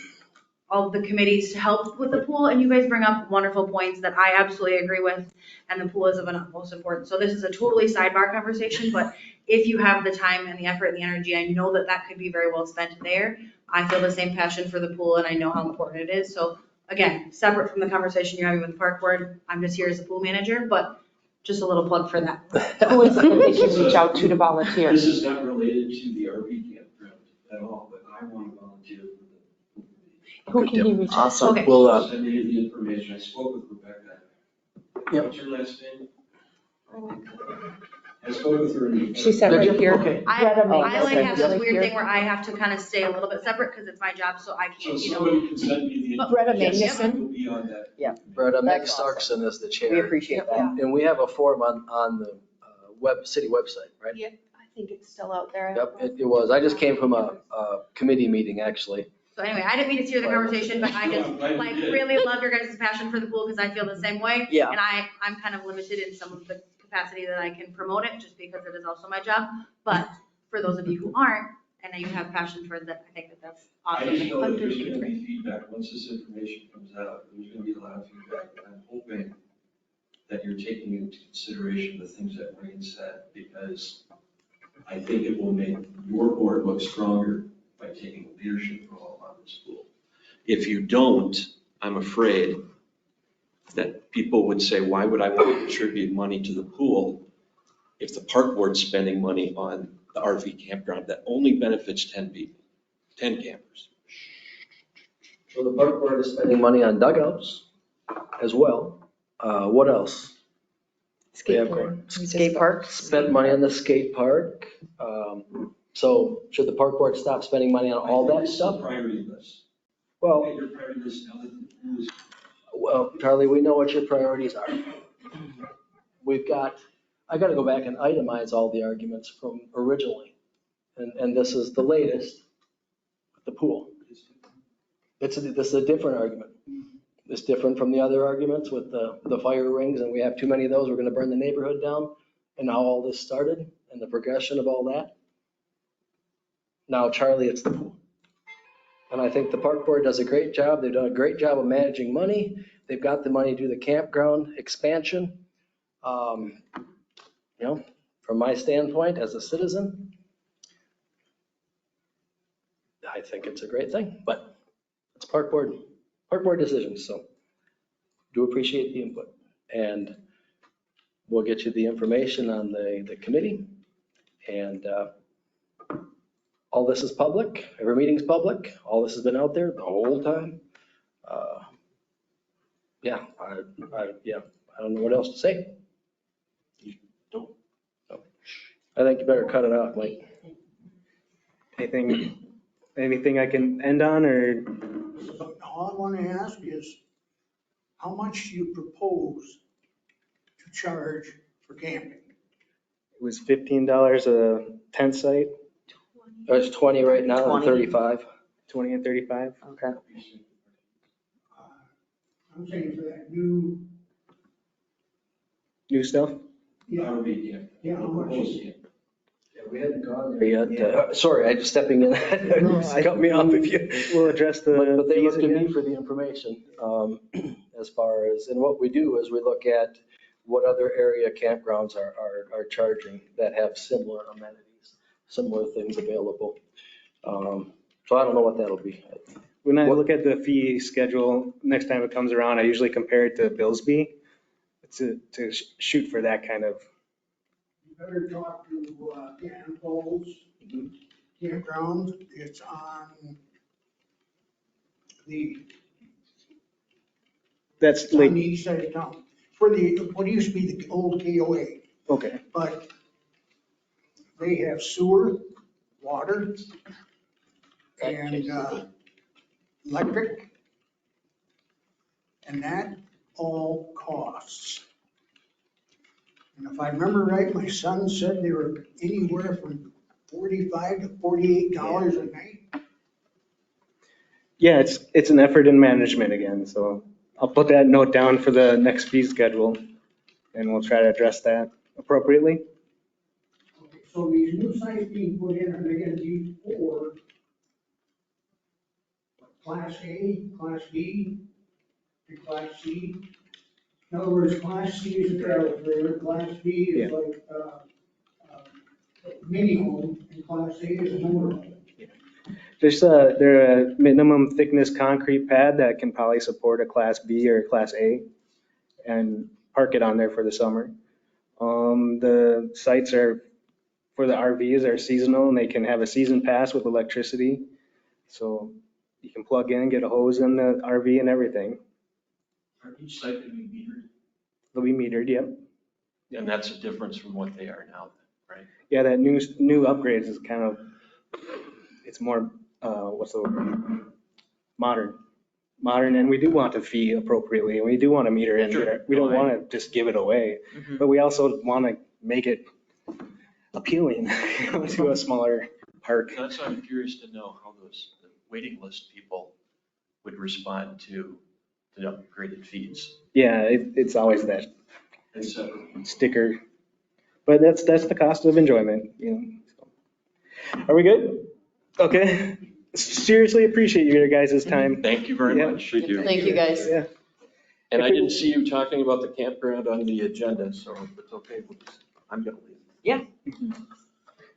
all the committees to help with the pool, and you guys bring up wonderful points that I absolutely agree with, and the pool is of utmost importance. So this is a totally sidebar conversation, but if you have the time and the effort and the energy, I know that that could be very well spent there. I feel the same passion for the pool, and I know how important it is. So again, separate from the conversation you're having with the park board, I'm just here as a pool manager, but just a little plug for that. Who is it that they can reach out to volunteer? This is not related to the RV campground at all, but I want to volunteer for the pool committee. Who can he reach out to? Okay. We'll, Send me the information. I spoke with Rebecca. Yep. What's your last name? I spoke with her. She said right here. Okay. I like have this Right weird here. thing where I have to kind of stay a little bit separate because it's my job, so I So can't, you know. somebody can send me the. Greta Yes, Magnuson. will be on that. Bretta That's awesome. McStuckson is the chair. We appreciate that. And we have a form on the city website, right? Yeah, I think it's still out there. Yep, it was. I just came from a committee meeting, actually. So anyway, I didn't mean to steer the conversation, but I just like really love your guys' passion for the pool because I feel the same way. Yeah. And I'm kind of limited in some of the capacity that I can promote it just because it is also my job. But for those of you who aren't, and you have passion for that, I think that that's I awesome. just know that there's going to be feedback, once this information comes out, there's going to be a lot of feedback. And I'm hoping that you're taking into consideration the things that Wayne said, because I think it will make your board look stronger by taking a leadership role on this pool. If you don't, I'm afraid that people would say, why would I want to contribute money to the pool if the park board's spending money on the RV campground that only benefits 10 people, 10 campers? So the park board is spending money on dugouts as well. What else? Skate park. Spent money on the skate park. So should the park board stop spending money on all that stuff? Priority list. Well, Your priority list now that the pool is. well, Charlie, we know what your priorities are. I got to go back and itemize all the arguments from originally. And this is the latest, the pool. This is a different argument. It's different from the other arguments with the fire rings, and we have too many of those, we're going to burn the neighborhood down, and how all this started and the progression of all that. Now, Charlie, it's the pool. And I think the park board does a great job. They've done a great job of managing money. They've got the money to do the campground expansion. From my standpoint as a citizen, I think it's a great thing, but it's park board decisions. So do appreciate the input, and we'll get you the information on the committee. And all this is public. Every meeting's public. All this has been out there the whole time. I don't know what else to say. You don't? No. I think you better cut it out, Mike. Anything I can end on, or? All I want to ask is, how much do you propose to charge for camping? It was $15 a tent site, There's 20 right now and 20. 35. 20 and 35. Okay. I'm saying for that new, New stuff? yeah, RV camp. yeah, how much? Proposed camp. Yeah, we hadn't gone there yet. Sorry, I just stepping in. Cut me off if you. We'll address the But they fees look to me again. for the information, as far as, and what we do is we look at what other area campgrounds are charging that have similar amenities, similar things available. So I don't know what that'll be. When I look at the fee schedule, next time it comes around, I usually compare it to Billsby to shoot for that kind of. You better talk to Dan Falls Campground. It's on the, That's it's on like, the east side of town, for the, what used to be the old KOA. okay. But they have sewer, water, and electric. And that all costs. And if I remember right, my son said they were anywhere from $45 to $48 a night. Yeah, it's an effort in management again, so I'll put that note down for the next fee schedule, and we'll try to address that appropriately. Okay, so these new sites being put in, are they gonna be for Class A, Class B, and Class C? In other words, Class C is a travel trailer, Class B is like, mini home, and Class A is a motor home. They're a minimum thickness concrete pad that can probably support a Class B or a Class A, and park it on there for the summer. The sites are, for the RVs, are seasonal, and they can have a season pass with electricity. So you can plug in, get a hose in the RV and everything. Are each site going to be metered? They'll be metered, yep. And that's a difference from what they are now, right? Yeah, that new upgrades is kind of, it's more, what's the word? Modern, and we do want to fee appropriately, and we do want to meter in there. We don't want to just give it away, but we also want to make it appealing to a smaller park. That's why I'm curious to know how those the waiting list people would respond to the upgraded fees. Yeah, it's always that And so, sticker, but that's the cost of enjoyment, you know. Are we good? Okay. Seriously appreciate your guys' time. thank you very Yeah. much. Thank you. Thank you, guys. Yeah. And I didn't see you talking about the campground on the agenda, so if it's okay, I'm going to leave. Yeah. Do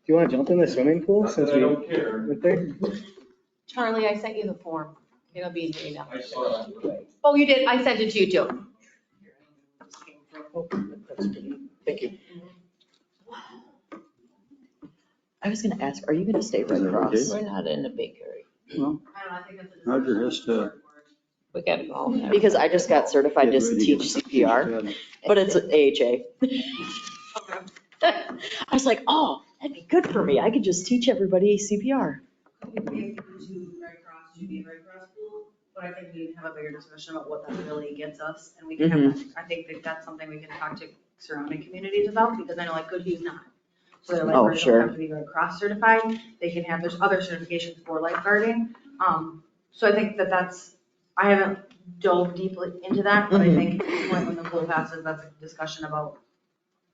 you want to jump in the swimming pool since I we don't care. went there? Charlie, I sent you the form. It'll be in your email. I saw it. Oh, you did? I sent it to you too. Thank you. I was gonna ask, are you gonna stay Red Cross? We're not in a big hurry. Well, Roger has to. We gotta go home. Because I just got certified to teach CPR, but it's AHA. I was like, oh, that'd be good for me. I could just teach everybody CPR. We pay to Red Cross to be a Red Cross pool, but I think we need to have a bigger discussion about what that really gets us. And we can have, I think that that's something we can talk to surrounding communities about, because I know like Goodhue's not. So their Oh, lifeguards sure. don't have to be Red Cross certified. They can have, there's other certifications for lifeguarding. So I think that that's, I haven't dove deeply into that, but I think at this point when the pool passes, that's a discussion about,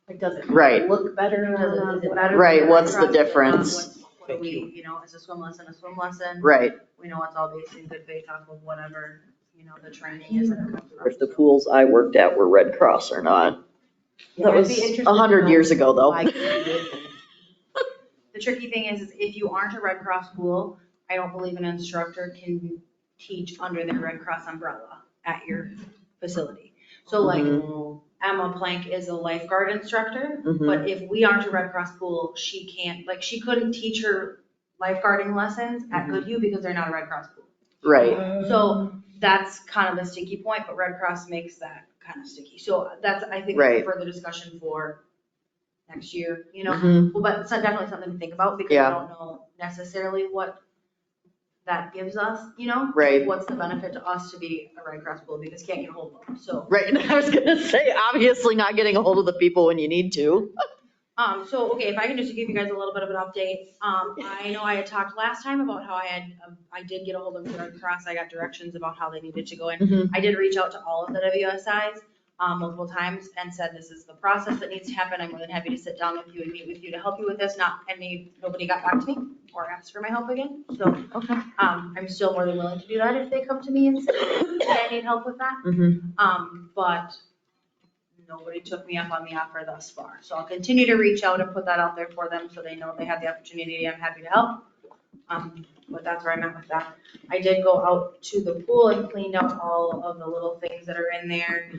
like, does it Right. look better? Is it better? Right, than what's Red the Cross? difference? What do we, you know, is a swim lesson a swim lesson? Right. We know it's all based in good faith off of whatever, you know, the training is. If the pools I worked at were Red Cross or not. That was 100 years ago, though. The tricky thing is if you aren't a Red Cross pool, I don't believe an instructor can teach under their Red Cross umbrella at your facility. So like Emma Plank is a lifeguard instructor, but if we aren't a Red Cross pool, she can't, like, she couldn't teach her lifeguarding lessons at Goodhue because they're not a Red Cross pool. Right. So that's kind of the sticky point, but Red Cross makes that kind of sticky. So that's, I think, Right. further discussion for next year, you know? Mhm. Well, but it's definitely something to think about because Yeah. I don't know necessarily what that gives us, you know? Right. What's the benefit to us to be a Red Cross pool because can't get a hold of them, so. Right, and I was gonna say, obviously not getting a hold of the people when you need to. So, okay, if I can just give you guys a little bit of an update. I know I had talked last time about how I did get a hold of the Red Cross. I got directions about how they needed to go in. Mhm. I did reach out to all of the WSIs, multiple times and said, this is the process that needs to happen. I'm more than happy to sit down with you and meet with you to help you with this. Nobody got back to me or asked for my help again. So, Okay. I'm still more than willing to do that if they come to me and say, I need help with that. But nobody took me up on the offer thus far. So I'll continue to reach out and put that out there for them so they know they have the opportunity. I'm happy to help. But that's where I'm at with that. I did go out to the pool and cleaned out all of the little things that are in there.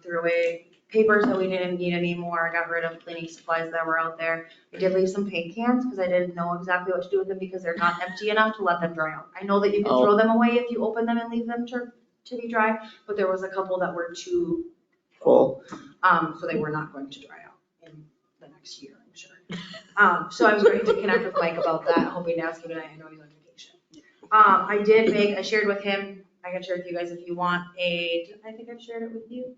Threw away papers that we didn't need anymore. I got rid of cleaning supplies that were out there. I did leave some paint cans because I didn't know exactly what to do with them because they're not empty enough to let them dry out. I know that you can throw them away if you open them and leave them to be dry, but there was a couple that were too full. So they were not going to dry out in the next year, I'm sure. So I was going to connect with Mike about that, hoping to ask him tonight. I know he's on vacation. I shared with him, I can share with you guys if you want I think I've shared it with you.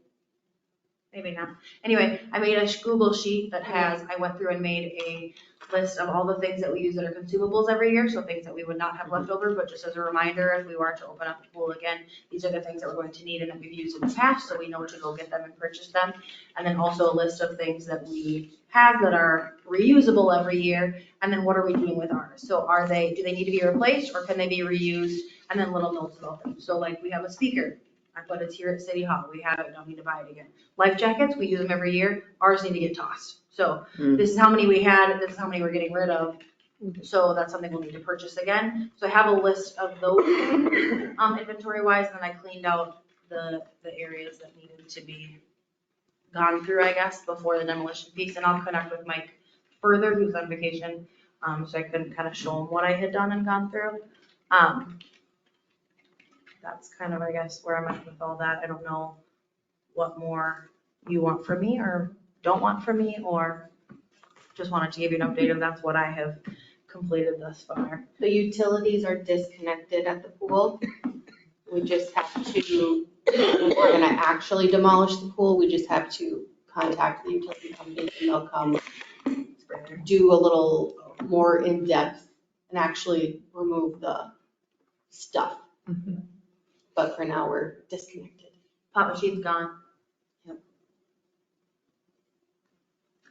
Maybe not. Anyway, I made a Google sheet that I went through and made a list of all the things that we use that are consumables every year. So things that we would not have left over, but just as a reminder, if we were to open up the pool again, these are the things that we're going to need and that we've used in the past. So we know to go get them and purchase them. And then also a list of things that we have that are reusable every year. And then what are we doing with ours? So do they need to be replaced or can they be reused? And then little notes about them. So like we have a speaker, but it's here at City Hall. We have it, don't need to buy it again. Life jackets, we use them every year. Ours need to get tossed. So this is how many we had, this is how many we're getting rid of. So that's something we'll need to purchase again. So I have a list of those things, inventory wise, and then I cleaned out the areas that needed to be gone through, I guess, before the demolition piece. And I'll connect with Mike further, who's on vacation, so I can kind of show him what I had done and gone through. That's kind of, I guess, where I'm at with all that. I don't know what more you want from me or don't want from me, or just wanted to give you an update of that's what I have completed thus far. The utilities are disconnected at the pool. We just have to, if we're gonna actually demolish the pool, we just have to contact the utility company and they'll come do a little more in-depth and actually remove the stuff. But for now, we're disconnected. Pop machine's gone. Yep.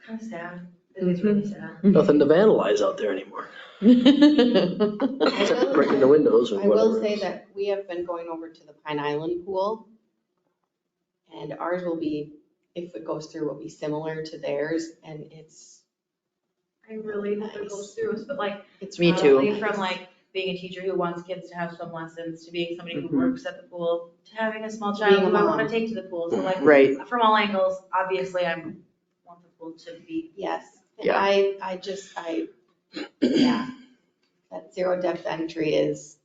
Kind of sad. It is really sad. Nothing to vandalize out there anymore. Except breaking the windows or I whatever. will say that we have been going over to the Pine Island pool. And ours will be, if it goes through, will be similar to theirs, and it's. I really hope it goes through us, but like. It's Me too. honestly, from like being a teacher who wants kids to have swim lessons, to being somebody who works at the pool, to having a small child Being a who I want mom. to take to the pool. So like, Right. from all angles, obviously I want the pool to be. Yes, and Yeah. yeah, that zero depth entry is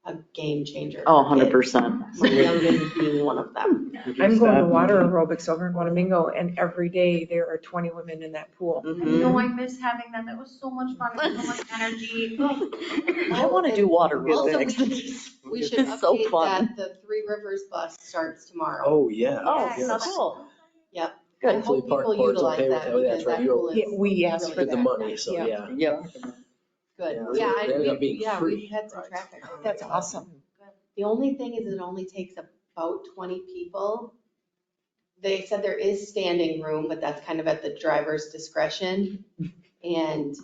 a game changer. Oh, for kids. 100%. My youngest being one of them. I'm going to water aerobics over in Wanamingo, and every day there are 20 women in that pool. I know I miss having that. That was so much fun. It was so much energy. I want to do water Also, aerobics. we should It's so update fun. that the Three Rivers bus starts tomorrow. Oh, yeah. Oh, Yeah, I saw yes. that. cool. Yep. Good. I hope Hopefully Park people Board's utilize okay with that that. Oh, that's because right. that You pool Yeah, is we asked really for Did the that. money, so Yeah. yeah. Yep. good. Yeah, Yeah, it ended up being we've free. had some traffic. That's awesome. The only thing is it only takes about 20 people. They said there is standing room, but that's kind of at the driver's discretion. And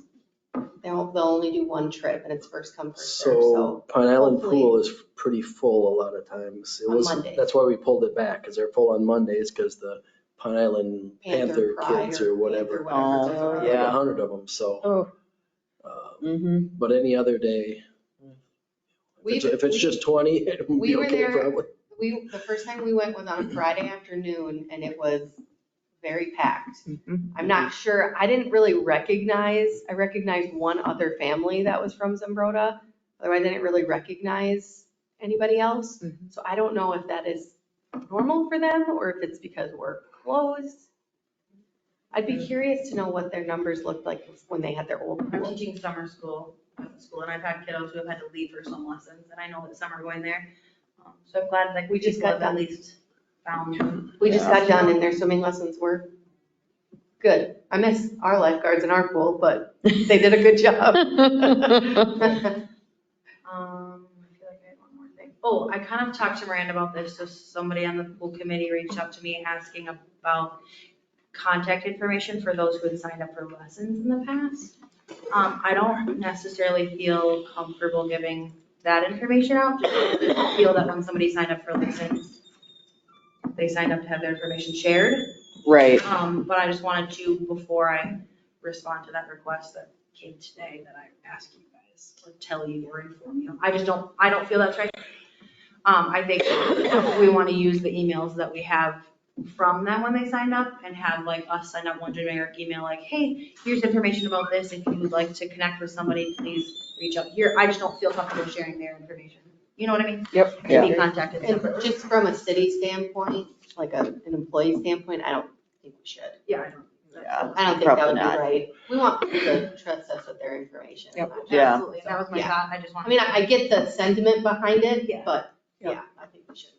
they'll only do one trip and it's first come, first served, So so. Pine Island hopefully- Pool is pretty full a lot of times. It On was, Mondays. that's why we pulled it back, because they're full on Mondays, because the Pine Island Panther Pride kids or whatever. Panther, whatever Oh, those are. Like yeah. 100 of them, so. Oh, But any other day, if it's just 20, it would we be were okay there- probably. The first time we went was on a Friday afternoon and it was very packed. I'm not sure, I didn't really I recognized one other family that was from Zumbrota. Otherwise, I didn't really recognize anybody else. So I don't know if that is normal for them or if it's because we're closed. I'd be curious to know what their numbers looked like when they had their old I'm pool. teaching summer school at the school, and I've had kiddos who have had to leave for some lessons, and I know that some are going there. So I'm glad, like, We just people got have at done. least found. We just got done and their swimming lessons were good. I miss our lifeguards in our pool, but they did a good job. I feel like I had one more thing. Oh, I kind of talked to Miranda about this, so somebody on the pool committee reached out to me asking about contact information for those who had signed up for lessons in the past. I don't necessarily feel comfortable giving that information out, just because I feel that when somebody signed up for lessons, they signed up to have their information shared. Right. But I just wanted to, before I respond to that request that came today, that I ask you guys, or tell you or inform you. I don't feel that's right. I think we want to use the emails that we have from them when they signed up and have like us send out one generic email like, hey, here's information about this. If you would like to connect with somebody, please reach out here. I just don't feel comfortable sharing their information. You know what I mean? Yep. To be contacted And separately. just from a city standpoint, like an employee standpoint, I don't think we should. Yeah, I don't. Yeah. I don't think that Probably would be not. right. We want people to trust us with their information. Yep. Yeah. Absolutely. That was my Yeah. thought. I just I wanted. mean, I get the sentiment behind it, Yeah. but Yep. yeah, I think we should.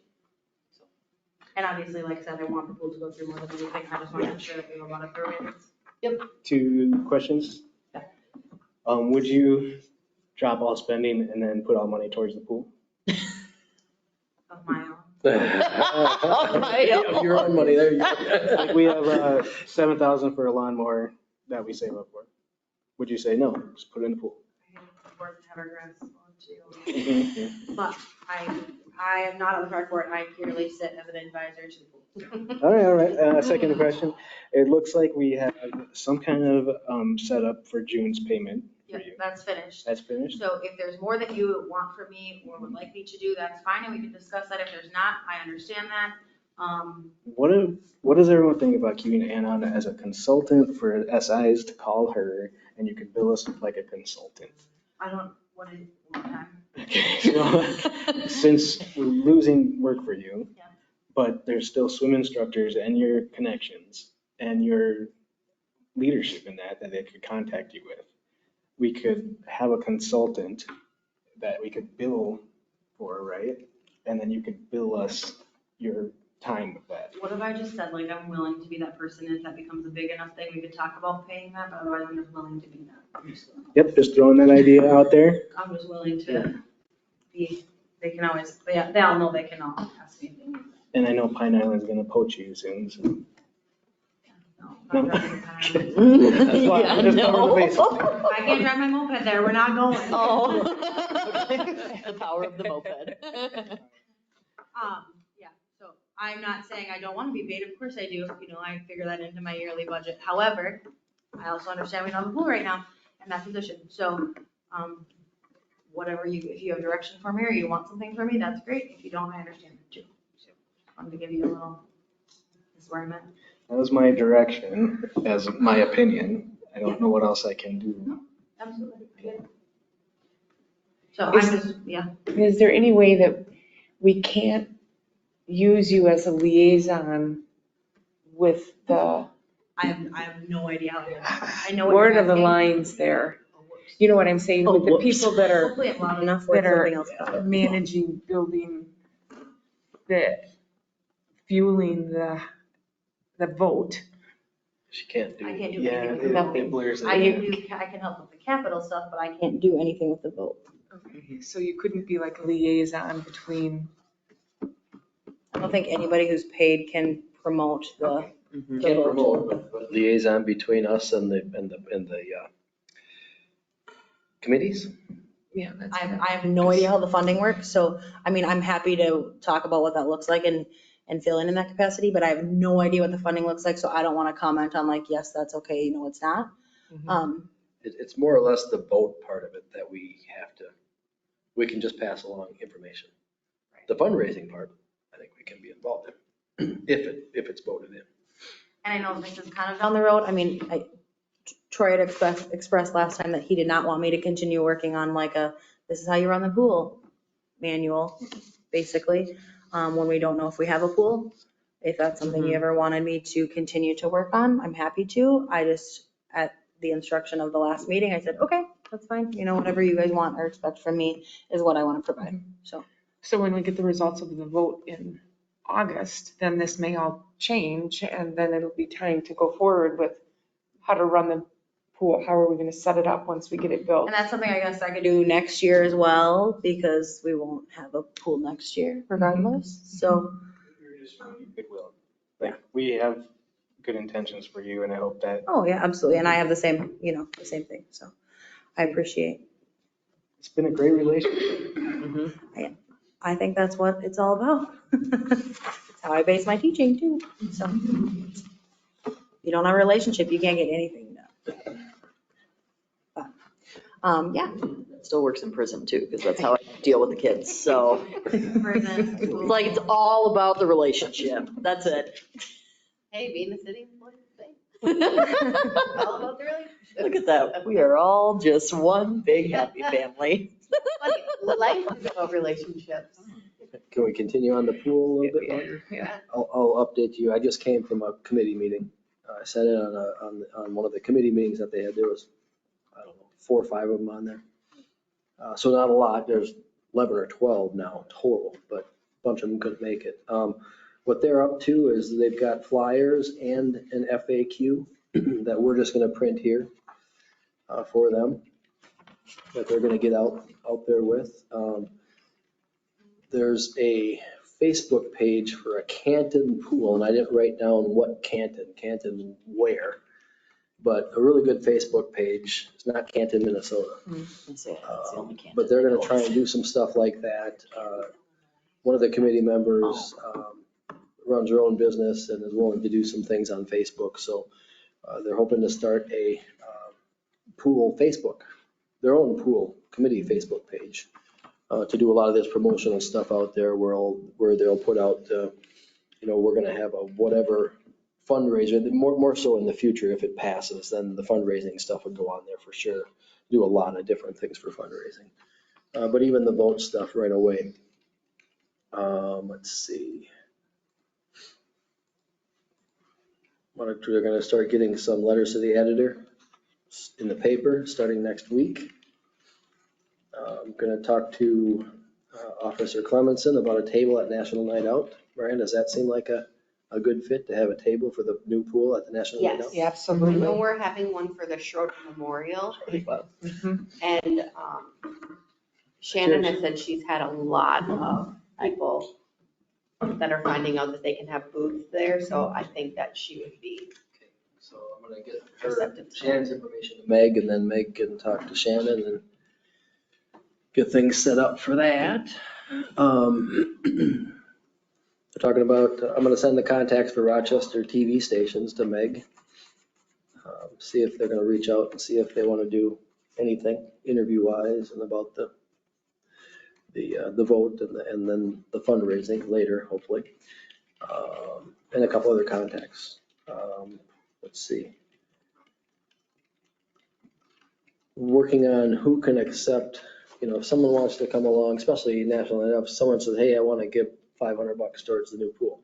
And obviously, like I said, I want the pool to go through more than anything. I just want to ensure that we have a lot of throw-ins. 2 questions. Would you drop all spending and then put all money towards the pool? Of my own. Of your own money, there you go. Like we have 7,000 for a lawnmower that we save up for. Would you say no, just put it in the pool? Work to have our grass on too. But I am not on the park board. I purely sit as an advisor to the pool. All right. Second question. It looks like we have some kind of setup for June's payment for Yeah, you. that's finished. That's finished? So if there's more that you want from me or would like me to do, that's fine, and we can discuss that. If there's not, I understand that. What does everyone think about keeping Ann on as a consultant for SIs to call her and you could bill us like a consultant? I don't, what time? Okay, since we're losing work for you, Yeah. but there's still swim instructors and your connections and your leadership in that they could contact you with. We could have a consultant that we could bill for, right? And then you could bill us your time with that. What if I just said, like, I'm willing to be that person, if that becomes a big enough thing, we could talk about paying that, but otherwise I'm just willing to be that. Yep, just throwing that idea out there. I'm just willing to be, they can always, they all know they can all ask me if they need that. And I know Pine Island's gonna poach you soon, so. No, I'm not driving the That's why I'm just covering the bases. I can't drive my moped there, we're not going. Oh. The power of the moped. Yeah, so I'm not saying I don't want to be paid, of course I do, you know, I figure that into my yearly budget. However, I also understand we don't have a pool right now in that position, so, whatever if you have direction for me or you want something from me, that's great. If you don't, I understand that too. So, I wanted to give you a little, this is where I'm at. That was my direction, as my opinion. I don't know what else I can do. Absolutely. Good. So I'm just, yeah. Is there any way that we can't use you as a liaison with the I have no idea how to do that. I know what word you're of the asking. lines there? You know what I'm saying, Oh, with the whoops. people that are Hopefully I'm loud enough where that are something else. managing, building, the fueling the vote. She can't do. I can't do Yeah, anything with the it vote. it blurs it. I can help with the capital stuff, but I can't do anything with the vote. Okay, so you couldn't be like a liaison between. I don't think anybody who's paid can promote the. You can't promote, but liaison between us and the committees? Yeah, that's. I have no idea how the funding works, so, I mean, I'm happy to talk about what that looks like and fill in that capacity, but I have no idea what the funding looks like, so I don't want to comment on like, yes, that's okay, you know, it's not. It's more or less the vote part of it that we can just pass along information. The fundraising part, I think we can be involved in, if it's voted in. And I know this is kind of down the road, I mean, Troy had expressed last time that he did not want me to continue working on like this is how you run the pool manual, basically, when we don't know if we have a pool. If that's something you ever wanted me to continue to work on, I'm happy to. I just, at the instruction of the last meeting, I said, okay, that's fine. You know, whatever you guys want or expect from me is what I want to provide. So when we get the results of the vote in August, then this may all change, and then it'll be time to go forward with how to run the pool. How are we going to set it up once we get it built? And that's something I guess I could do next year as well, because we won't have a pool next year regardless. So, You're just showing goodwill. Like, we have good intentions for you, and I hope that. oh yeah, absolutely. And I have the same, you know, the same thing. So I appreciate. It's been a great relationship. I think that's what it's all about. It's how I base my teaching too. So you don't have a relationship, you can't get anything done. But, yeah. Still works in prison too, because that's how I deal with the kids. So Prison. it's like, it's all about the relationship. That's it. Hey, being a city employee, same. All about the relationship. Look at that. We are all just one big happy family. Life is about relationships. Can we continue on the pool a little bit longer? Yeah. I'll update you. I just came from a committee meeting. I sat in on one of the committee meetings that they had. There was, I don't know, 4 or 5 of them on there. So not a lot. There's 11 or 12 now total, but a bunch of them couldn't make it. What they're up to is they've got flyers and an FAQ that we're just going to print here for them, that they're going to get out there with. There's a Facebook page for a Canton pool, and I didn't write down what Canton where, but a really good Facebook page. It's not Canton, Minnesota. But they're going to try and do some stuff like that. One of the committee members runs her own business and is willing to do some things on Facebook. So they're hoping to start a pool Facebook, their own pool committee Facebook page. To do a lot of this promotional stuff out there where they'll put out, we're going to have a whatever fundraiser, more so in the future if it passes, then the fundraising stuff would go on there for sure. Do a lot of different things for fundraising. But even the vote stuff right away. Let's see. They're going to start getting some letters to the editor in the paper starting next week. I'm going to talk to Officer Clemenson about a table at National Night Out. Brian, does that seem like a good fit to have a table for the new pool at the National Night Out? Yes, absolutely. And we're having one for the Schroeder Memorial. Mhm. And Shannon has said she's had a lot of people that are finding out that they can have booths there, so I think that she would be. So I'm going to get Shannon's information to Meg, and then Meg can talk to Shannon and get things set up for that. They're talking about, I'm going to send the contacts for Rochester TV stations to Meg. See if they're going to reach out and see if they want to do anything interview-wise and about the vote and then the fundraising later, hopefully. And a couple other contacts. Let's see. Working on who can accept, if someone wants to come along, especially national, if someone says, hey, I want to give $500 towards the new pool.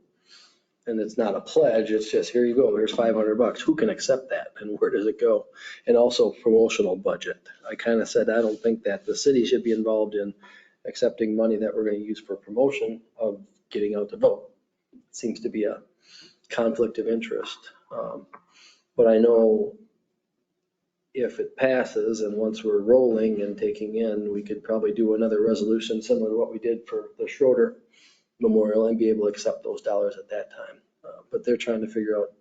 And it's not a pledge, it's just, here you go, here's $500. Who can accept that and where does it go? And also promotional budget. I kind of said, I don't think that the city should be involved in accepting money that we're going to use for promotion of getting out to vote. It seems to be a conflict of interest. But I know if it passes and once we're rolling and taking in, we could probably do another resolution similar to what we did for the Schroeder Memorial and be able to accept those dollars at that time. But they're trying to figure out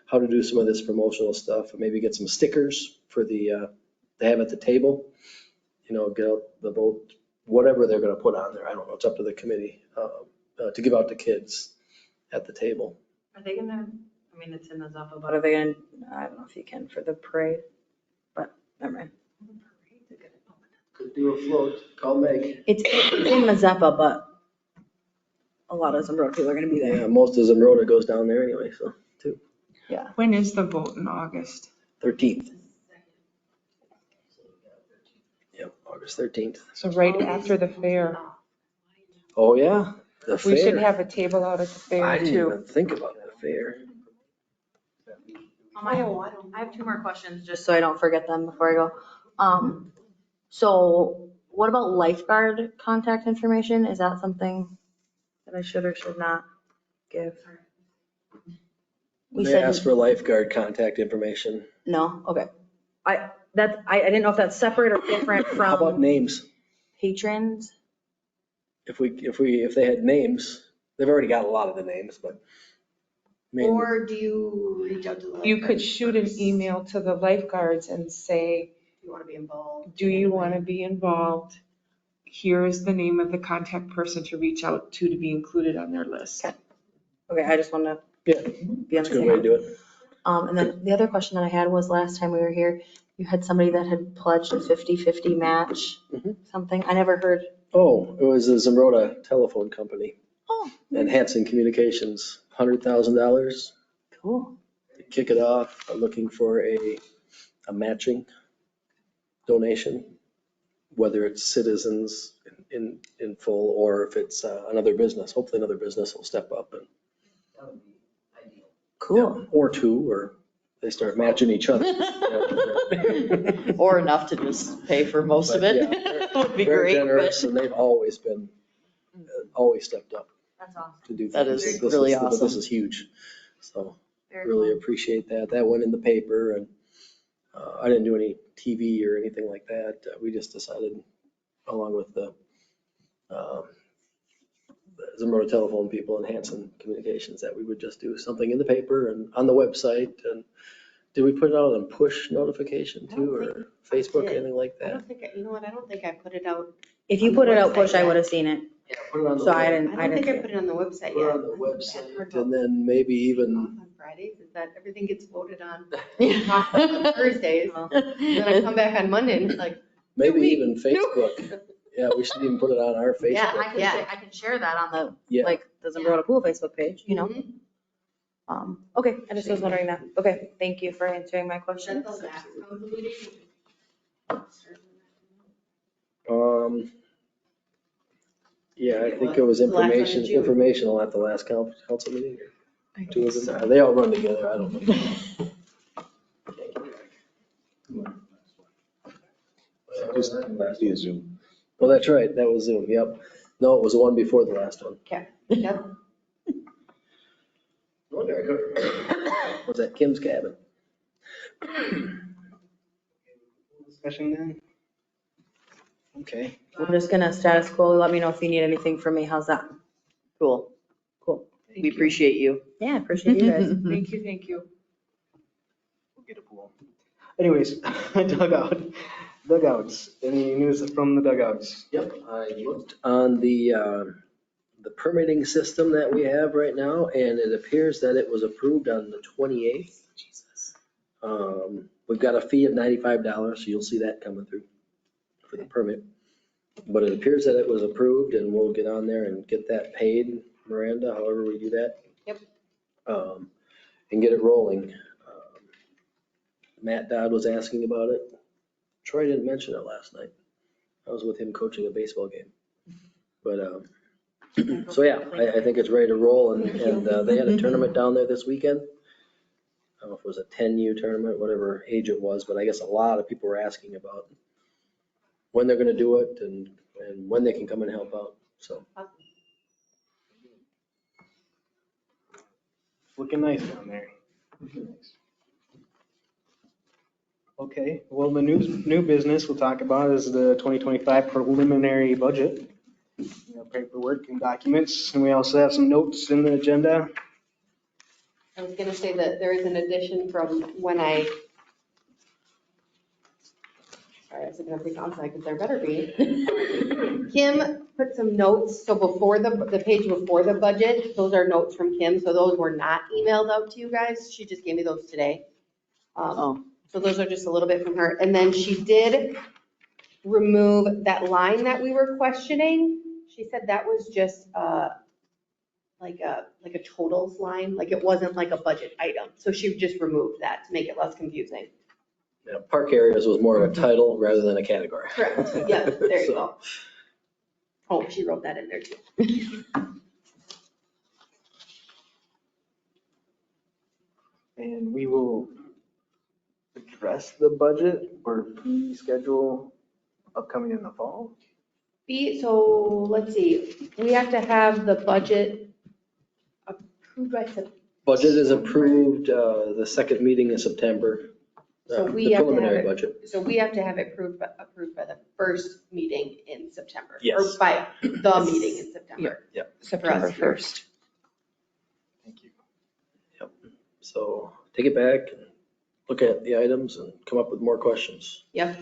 how to do some of this promotional stuff and maybe get some stickers for they have at the table, get out the vote, whatever they're going to put on there. I don't know. It's up to the committee to give out to kids at the table. Are they gonna, it's in the Zuffa, but are they gonna, I don't know if you can for the parade, but never mind. Could do a float. Call Meg. It's in Mazeppa, but a lot of Zumbrota people are gonna be there. Yeah, most of Zumbrota goes down there anyway, so too. Yeah. When is the vote in August? 13th. Yep, August 13th. So right after the fair. Oh, yeah. The We should fair, have a table out at the I fair didn't too. even think about the fair. I have two more questions, just so I don't forget them before I go. So what about lifeguard contact information? Is that something that I should or should not give? We They said, asked for lifeguard contact information. no, okay. I didn't know if that's separate or different How about from names? patrons. If they had names, they've already got a lot of the names, but. I mean, Or do you reach out to the You could lifeguards shoot an first? email to the lifeguards and say, Do you want to be involved? do you want to be involved? Here's the name of the contact person to reach out to be included on their list. Okay, I just want to Yeah, be on that's the a good same way to line. do it. And then the other question that I had was last time we were here, you had somebody that had pledged a 50-50 match, something. I never heard. Oh, it was the Zimrota Telephone Company Oh, and Hanson Communications, $100,000 cool. to kick it off. I'm looking for a matching donation, whether it's citizens in full or if it's another business. Hopefully another business will step up and. Cool. Or two, or they start matching each other. Or enough to just pay for most of But, it. yeah, Would be Very great, generous, but and they've always been, always stepped up That's awesome. to do That things. is This really but awesome. This is huge, so Very really cool. appreciate that. That went in the paper, and I didn't do any TV or anything like that. We just decided, along with the Zimrota Telephone people and Hanson Communications, that we would just do something in the paper and on the website. And did we put it out on push notification too, or Facebook, anything like I that? don't think, you know what, I don't think I put it out. If you on put the it out website push, I yet. would have seen it. Yeah, put it on the So I web- didn't. I don't think I put it on the website Put it yet. on the website, and then maybe even, On Fridays, is that everything gets voted on on Thursdays? Then I come back on Monday and it's like, maybe week. even Facebook. Yeah, we should even put it on our Yeah, Facebook. I can share that on the, Yeah. like, the Zimrota Pool Facebook page, you know? mhm. Okay, I just was wondering that. Okay, thank you for answering my question. That's the last council meeting. Yeah, I think it was The last one in information, June. informational at the last council meeting. Two of them, they all run together, I don't know. Zoom. Well, that's right, that was Zoom, yep. No, it was the one before the last one. Okay, yep. Was that Kim's cabin? Discussion then? Okay. I'm just gonna status quo. Let me know if you need anything from me. How's that? Cool. Cool. We appreciate you. Yeah, appreciate you guys. Thank you, thank you. We'll get a pool. Anyways, dugouts. Any news from the dugouts? Yep, I looked on the permitting system that we have right now, and it appears that it was approved on the 28th. Jesus. We've got a fee of $95, so you'll see that coming through for the permit. But it appears that it was approved, and we'll get on there and get that paid, Miranda, however we do that. Yep. And get it rolling. Matt Dodd was asking about it. Troy didn't mention it last night. I was with him coaching a baseball game. But, so yeah, I think it's ready to roll, and they had a tournament down there this weekend. I don't know if it was a 10U tournament, whatever age it was, but I guess a lot of people were asking about when they're gonna do it and when they can come and help out, so. Looking nice down there. Okay, well, the new business we'll talk about is the 2025 preliminary budget. Paperwork and documents, and we also have some notes in the agenda. I was gonna say that there is an addition from when sorry, I was looking at the outside because there better be. Kim put some notes, so before the page before the budget, those are notes from Kim, so those were not emailed out to you guys. She just gave me those today. So those are just a little bit from her. And then she did remove that line that we were questioning. She said that was just like a totals line, like it wasn't like a budget item. So she just removed that to make it less confusing. Yeah, park areas was more of a title rather than a category. Correct, yeah, there you So, go. Oh, she wrote that in there too. And we will address the budget or fee schedule upcoming in the fall. So let's see, we have to have the budget approved by September. Budget is approved, the second meeting in September. So we The have to have preliminary it, budget. so we have to have it approved by the first meeting in September. Yes. Or by the meeting in September. September here. 1st. Thank you. Yep. So take it back, and look at the items and come up with more questions. Yep.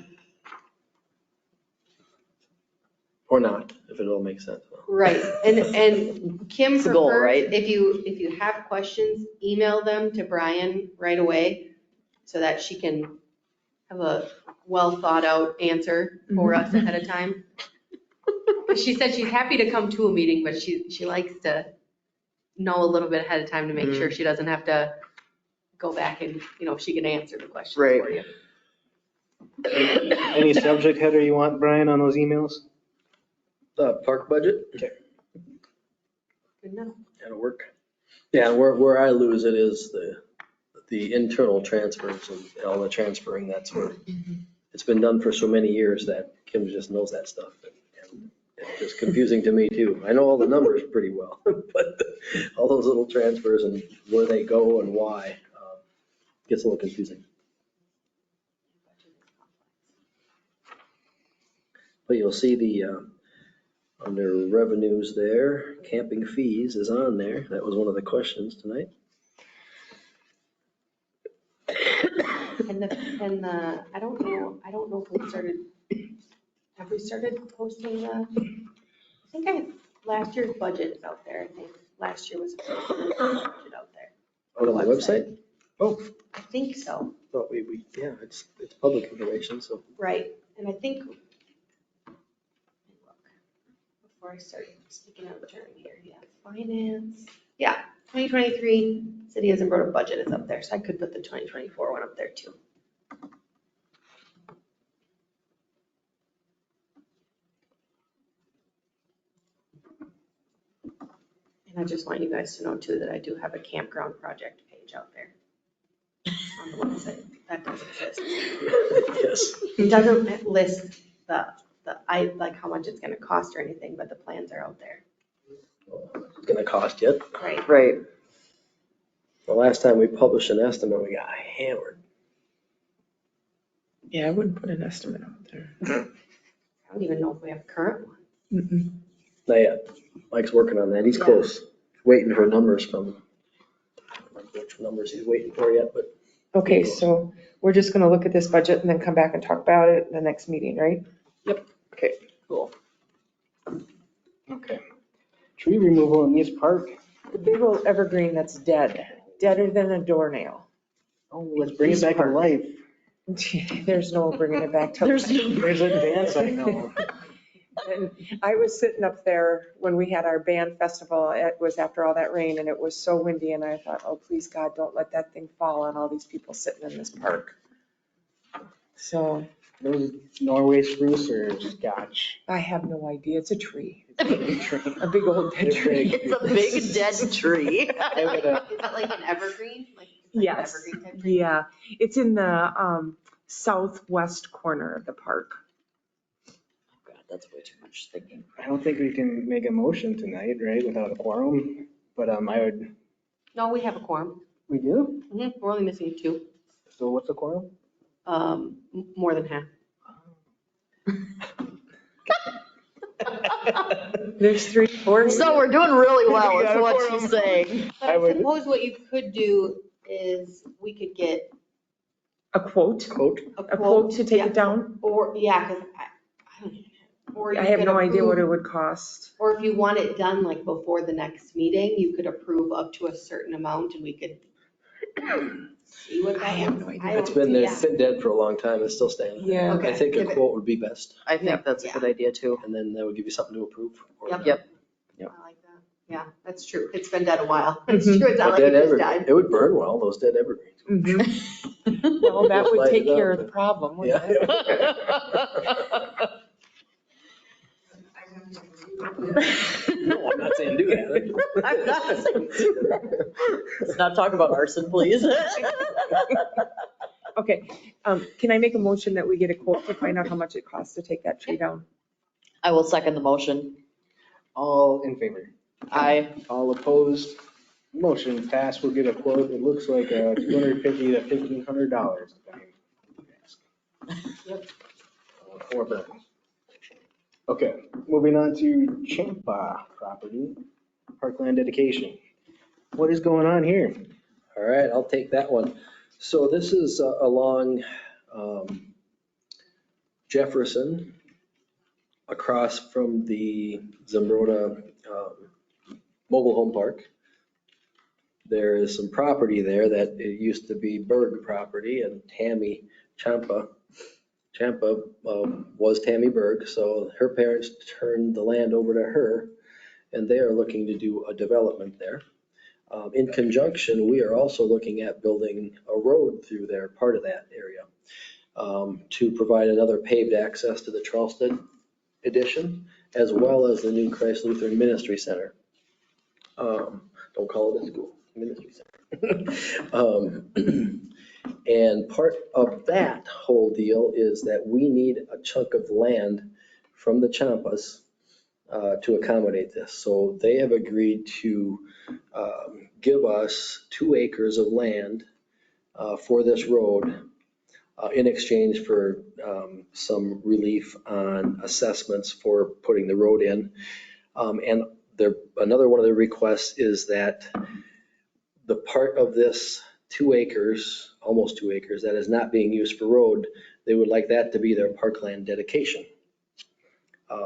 Or not, if it all makes sense. Right, and Kim It's the goal, prefers, right? if you have questions, email them to Brian right away so that she can have a well thought out answer for us ahead of time. She said she's happy to come to a meeting, but she likes to know a little bit ahead of time to make sure she doesn't have to go back and, she can answer the questions Right. for you. Any subject header you want, Brian, on those emails? Park budget? Okay. Good enough. That'll work. Yeah, where I lose it is the internal transfers and all the transferring. That's where it's been done for so many years that Kim just knows that stuff. And it's just confusing to me too. I know all the numbers pretty well, but all those little transfers and where they go and why gets a little confusing. But you'll see the under revenues there, camping fees is on there. That was one of the questions tonight. And I don't know if have we started posting last year's budget is out there, I think. Last year was budget out there. On the website? Oh, I think so, thought yeah, it's public information, so. right, and I think, before I start speaking out of turn here, finance, 2023, City hasn't brought a budget is up there, so I could put the 2024 one up there too. And I just want you guys to know too that I do have a campground project page out there on the website. That does exist. Yes. It doesn't list like how much it's gonna cost or anything, but the plans are out there. It's gonna cost yet. Right. Right. The last time we published an estimate, we got hammered. Yeah, I wouldn't put an estimate out there. I don't even know if we have a current one. Not yet. Mike's working on that. He's close. Waiting for numbers from, I don't remember which numbers he's waiting for yet, but. Okay, so we're just gonna look at this budget and then come back and talk about it in the next meeting, right? Yep. Okay. Cool. Okay. Tree removal in East Park. The big old evergreen that's deader than a doornail. Oh, let's bring it back to life. There's no bringing it back to. There's a dance, I know. And I was sitting up there when we had our band festival. It was after all that rain and it was so windy and I thought, oh, please God, don't let that thing fall on all these people sitting in this park. So. Those Norway spruce or Scotch? I have no idea. It's a tree. It's a big tree. A big old dead tree. It's a big dead tree. Is that like an evergreen? Yes. Evergreen type tree? Yeah, it's in the southwest corner of the park. God, that's way too much thinking. I don't think we can make a motion tonight, right, without a quorum, but I would. No, we have a quorum. We do? We're only missing 2. So what's the quorum? More than half. There's 3, 4. So we're doing really well, is what she's saying. But I suppose what you could do is we could get A quote? a quote to take yeah, it down? Or, because I don't even have. Or I you have could no idea what approve- it would cost. Or if you want it done like before the next meeting, you could approve up to a certain amount and we could see what that. I have no is. idea. It's been there, Yeah. it's been dead for a long time. It's still standing. Yeah. Okay. I think a quote would be best. I think that's a good idea too. And then that would give you something to approve. or Yep. not. Yep. I like that. Yeah, that's true. It's been dead a while. It's true. It's not A like dead it just evergreen. died. It would burn well, those dead evergreens. Mhm. Well, that would Light take it care up. of the problem, wouldn't Yeah. it? No, I'm not saying do that. I'm not saying do that. Let's not talk about arson, please. Okay, can I make a motion that we get a quote to find out how much it costs to take that tree down? I will second the motion. All in favor? Aye. All opposed? Motion passed. We'll get a quote. It looks like $250 to $1,500. For burns. Okay, moving on to Champa property, parkland dedication. What is going on here? All right, I'll take that one. So this is along Jefferson, across from the Zumbrota Mobile Home Park. There is some property there that it used to be Berg property, and Tammy Champa was Tammy Berg, so her parents turned the land over to her, and they are looking to do a development there. In conjunction, we are also looking at building a road through there, part of that area, to provide another paved access to the Charleston addition, as well as the new Christ Lutheran Ministry Center. Don't call it a school, ministry center. And part of that whole deal is that we need a chunk of land from the Champas to accommodate this. So they have agreed to give us 2 acres of land for this road in exchange for some relief on assessments for putting the road in. And another one of the requests is that the part of this 2 acres, almost 2 acres, that is not being used for road, they would like that to be their parkland dedication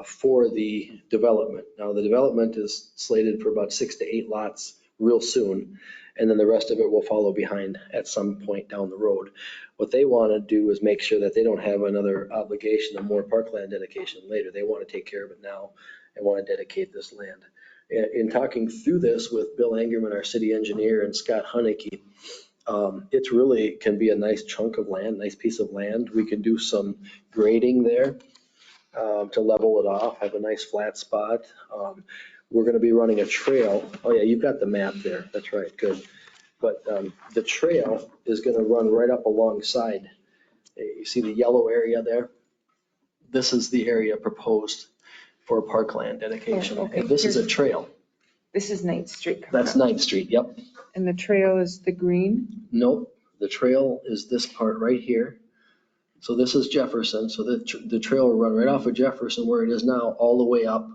for the development. Now, the development is slated for about 6 to 8 lots real soon, and then the rest of it will follow behind at some point down the road. What they want to do is make sure that they don't have another obligation of more parkland dedication later. They want to take care of it now and want to dedicate this land. In talking through this with Bill Angerman, our city engineer, and Scott Haneke, it really can be a nice chunk of land, nice piece of land. We can do some grading there to level it off, have a nice flat spot. We're going to be running a trail. Oh yeah, you've got the map there. That's right, good. But the trail is going to run right up alongside. You see the yellow area there? This is the area proposed for parkland dedication. Oh, okay. And this is a trail. This is 9th Street. That's 9th Street, yep. And the trail is the green? Nope, the trail is this part right here. So this is Jefferson, so the trail will run right off of Jefferson where it is now, all the way up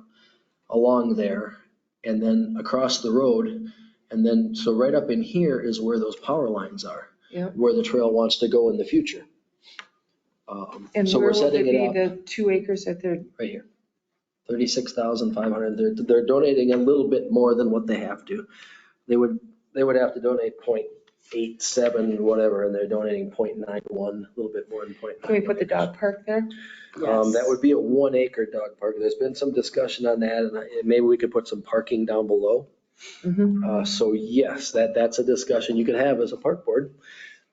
along there, and then across the road. And then, so right up in here is where those power lines are, Yep. where the trail wants to go in the future. And So where we're will setting it it be, up the 2 acres that they're, right here. 36,500. They're donating a little bit more than what they have to. They would have to donate 0.87 whatever, and they're donating 0.91, a little bit more than 0.9. can we put the dog park there? That would be a 1 acre dog park. There's been some discussion on that, and maybe we could put some parking down below. Mm-hmm. So yes, that's a discussion you could have as a park board,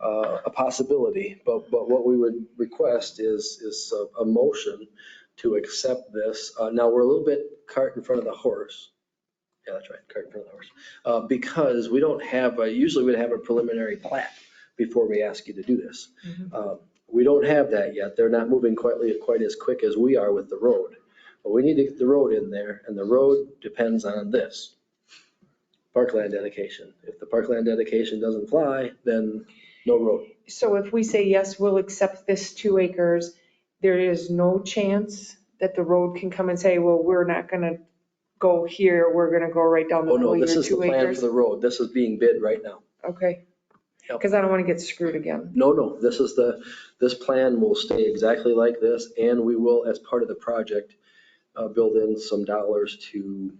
a possibility. But what we would request is a motion to accept this. Now, we're a little bit cart in front of the horse. Yeah, that's right, cart in front of the horse. Because we don't have, usually we'd have a preliminary plat before we ask you to do this. We don't have that yet. They're not moving quite as quick as we are with the road. But we need to get the road in there, and the road depends on this. Parkland dedication. If the parkland dedication doesn't fly, then no road. So if we say, yes, we'll accept this 2 acres, there is no chance that the road can come and say, well, we're not going to go here, we're going to go right down the Oh middle no, of this your is the 2 plan acres? for the road. This is being bid right now. Okay. Yep. Because I don't want to get screwed again. No, this plan will stay exactly like this, and we will, as part of the project, build in some dollars to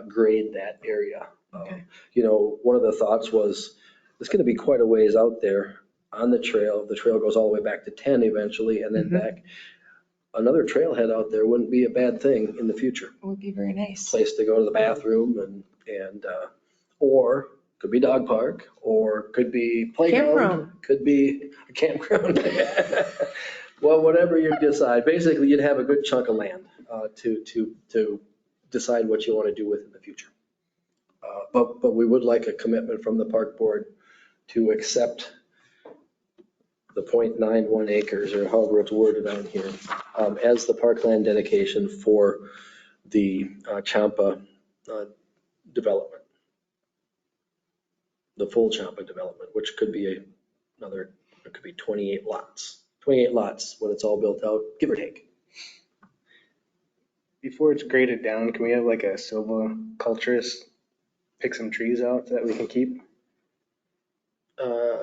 grade that area. Okay. One of the thoughts was, it's going to be quite a ways out there on the trail. The trail goes all the way back to 10 eventually, and then back. Another trailhead out there wouldn't be a bad thing in the future. It would be very nice. Place to go to the bathroom and or could be dog park, or could be playground. Campground. Could be a campground. Well, whatever you decide. Basically, you'd have a good chunk of land to decide what you want to do with in the future. But we would like a commitment from the park board to accept the 0.91 acres, or however it's worded on here, as the parkland dedication for the Champa development. The full Champa development, which could be it could be 28 lots. 28 lots when it's all built out, give or take. Before it's graded down, can we have like a silviculturist pick some trees out that we can keep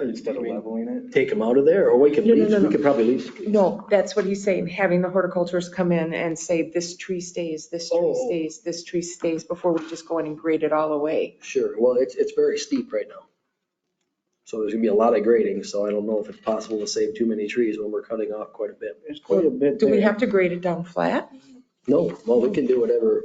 instead of leveling it? Take them out of there, or we could lease, we could probably lease. No, that's what he's saying, having the horticulturist come in and say, this tree stays, this tree stays, this tree stays, before we just go in and grade it all away. Sure, well, it's very steep right now. So there's gonna be a lot of grading, so I don't know if it's possible to save too many trees when we're cutting off quite a bit. There's quite a bit Do we there. have to grade it down flat? No, well, we can do whatever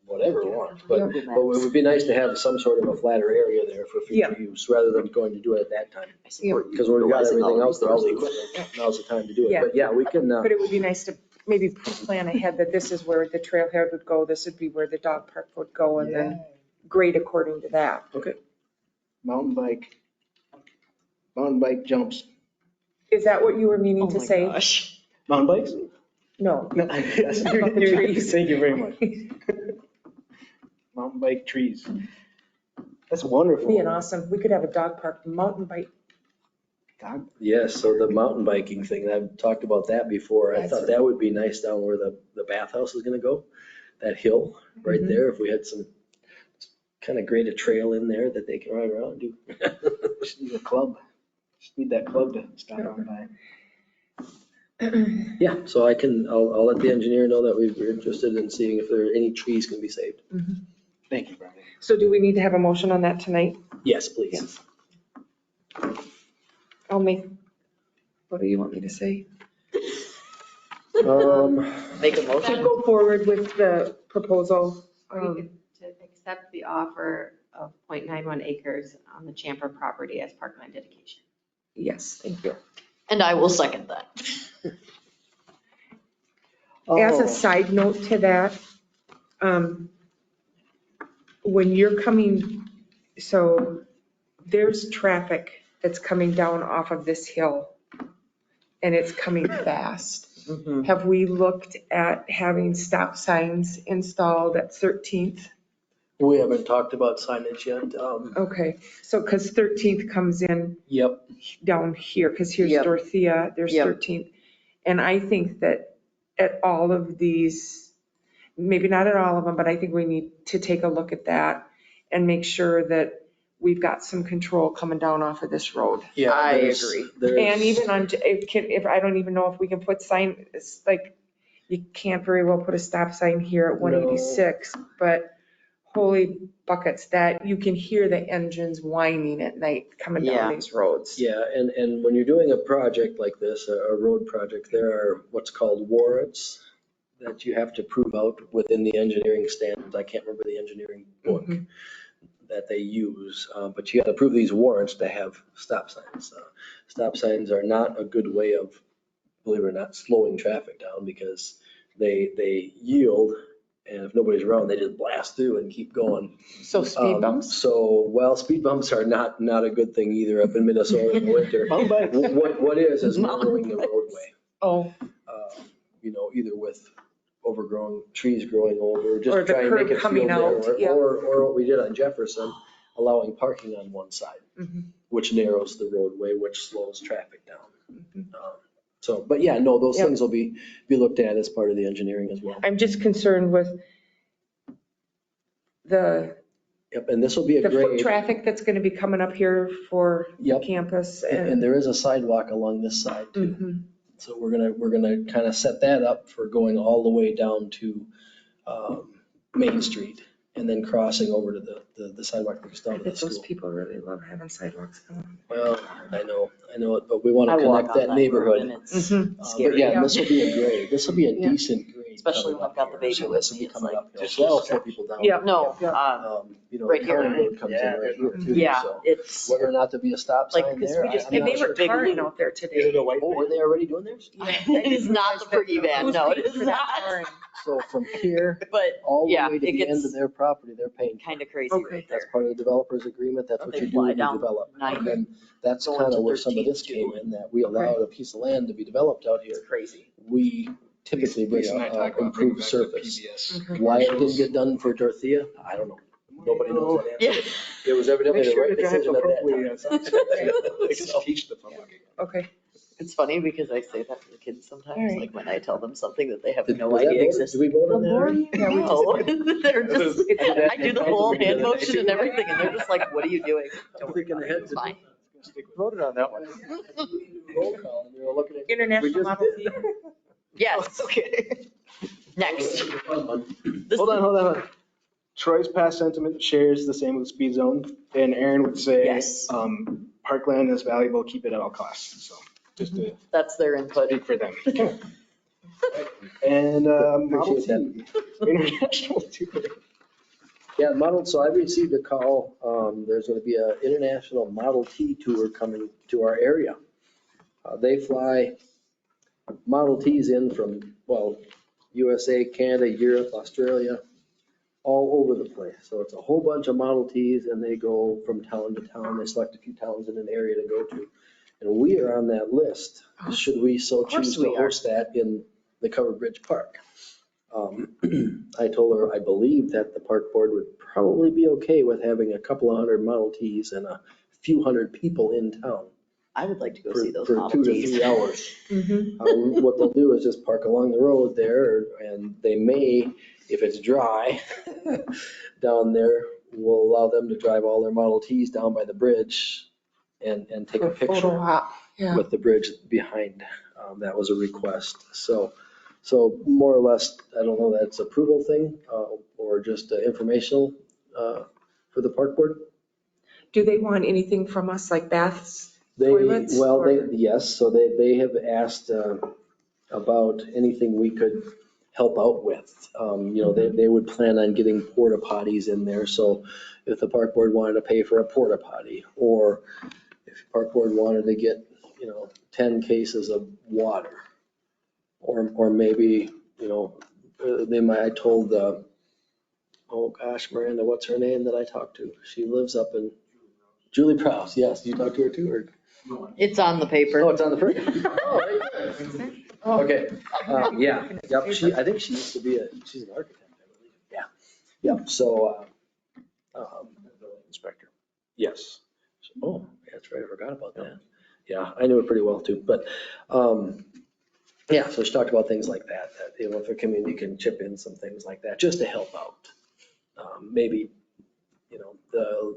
we want, but it would be nice to have some sort of a flatter area there for future use, rather than going to do it at that time. Because we've got everything else, all the equipment, now's the time to do it. But yeah, we can. But it would be nice to maybe plan ahead that this is where the trailhead would go, this would be where the dog park would go, and then grade according to that. Okay. Mountain bike jumps. Is that what you were meaning to say? Mountain bikes? No. Yes. About the trees. Thank you very much. Mountain bike trees. That's wonderful. Being awesome. We could have a dog park, mountain bike. Yes, so the mountain biking thing, I've talked about that before. I thought that would be nice down where the bathhouse is gonna go, that hill right there, if we had some kind of graded trail in there that they can ride around and do. Just need a club. Just need that club to stop on by. Yeah, so I'll let the engineer know that we're interested in seeing if there are any trees can be saved. Thank you, Brian. So do we need to have a motion on that tonight? Yes, please. I'll make, what do you want me to say? Make a motion. Go forward with the proposal. To accept the offer of 0.91 acres on the Champa property as parkland dedication. Yes, thank you. And I will second that. As a side note to that, when you're coming, so there's traffic that's coming down off of this hill and it's coming fast. Have we looked at having stop signs installed at 13th? We haven't talked about signage yet. Okay, so because 13th comes in Yep. down here, because here's Yep. Dorothea, there's Yep. 13th. And I think that at all of these, maybe not at all of them, but I think we need to take a look at that and make sure that we've got some control coming down off of this road. Yeah, I there's- agree. there's- And even on, if I don't even know if we can put sign, it's like, you can't very well put a stop sign here at 186, but holy buckets, that you can hear the engines whining at night coming down these roads. Yeah, and when you're doing a project like this, a road project, there are what's called warrants that you have to prove out within the engineering standards. I can't remember the engineering book that they use, but you got to prove these warrants to have stop signs. Stop signs are not a good way of, believe it or not, slowing traffic down, because they yield, and if nobody's around, they just blast through and keep going. So speed bumps? Well, speed bumps are not a good thing either up in Minnesota in the winter. What is mowing the roadway. Oh. Either with overgrown trees growing over, Or just the trying to make curb it coming feel out, there. Or what we did on Jefferson, allowing parking on one side, which narrows the roadway, which slows traffic down. But yeah, no, those things will be looked at as part of the engineering as well. I'm just concerned with the Yep, and this will be a foot grade. traffic that's going to be coming up here for Yep. campus. And there is a sidewalk along this side too. So we're gonna kind of set that up for going all the way down to Main Street and then crossing over to the sidewalk that goes down to the Those school. people really love having sidewalks going. Well, I know it, but we want I to walk connect on that that neighborhood. road and it's But scary. yeah, this will be a grade. This will be a decent grade Especially when I've got the baby So with this will me, be it's coming like, up. That'll slow people down. Yeah. no, You know, right the here. county road comes in right here too. yeah, So it's, whether or not there'll be a stop Like, sign 'cause there, we just- I'm And not they were sure. tarring out there Is it today. a white? Oh, were they already doing theirs? it is not the pretty van, Who's no, it paying is for that not. tarring? So from here, But all the yeah, way to it the end of gets their property, they're paying. kind of crazy Okay. right That's there. part of the developer's agreement. That's what They you do fly when you down develop. 9th, And then that's going kind to of where some of 13th this too. came in, that we allowed a piece of land to be developed out here. Crazy. We typically bring Lisa and I a talked about improved bringing back the surface. PBS. Why it didn't get done for Dorothea, I don't know. Nobody knows that Yeah. answer. It was evidently Make the sure right to drive decision at that appropriately, time. I just teach the public. Okay. It's funny because I say that to the kids sometimes, Alright. like when I tell them something that they have no Was that idea voted? exists. Did we vote on that already? Yeah, we No, they're just, I do the whole I hand motion and everything, and they're just like, what are you doing? Don't worry Thinking about it, ahead it's to- fine. Voted on that one. Roll call, and we were looking at. we International just Model did. T. Yes, okay. Next. This- Hold on. Troy's past sentiment shares the same with speed zone, and Aaron would say, Yes. Parkland is valuable, keep it at all costs, so just to That's their input. speak for them. And, Model Appreciate T, international touring. Yeah, Model, so I received a call, there's gonna be an international Model T tour coming to our area. They fly Model Ts in from, well, USA, Canada, Europe, Australia, all over the place. So it's a whole bunch of Model Ts, and they go from town to town. They select a few towns in an area to go to. And we are on that list, should we so Of course choose to we are. host that in the Covered Bridge Park. I told her I believe that the park board would probably be okay with having a couple of hundred Model Ts and a few hundred people in town I would like to go for see those for Model 2 to Ts. 3 hours. Mm-hmm. What they'll do is just park along the road there, and they may, if it's dry down there, we'll allow them to drive all their Model Ts down by the bridge and take a picture Yeah. with the bridge behind. That was a request. So more or less, I don't know, that's approval thing or just informational for the park board. Do they want anything from us, like baths, They, toilets? well, or- yes, so they have asked about anything we could help out with. You know, they would plan on getting porta potties in there, so if the park board wanted to pay for a porta potty, or if the park board wanted to get, 10 cases of water, or maybe, they might, I told, oh gosh, Miranda, what's her name that I talked to? She lives up in, Julie Prowse, yes, you talked to her too, or? It's on the paper. Oh, it's on the print. Oh, right there. Okay, yeah, yep, I think she used to be she's an architect, I believe. Yeah, yep, so, inspector. Yes. Oh, that's right, I forgot about that. Yeah, I knew her pretty well too, but, yeah, so she talked about things like that, if the community can chip in some things like that, just to help out. Maybe,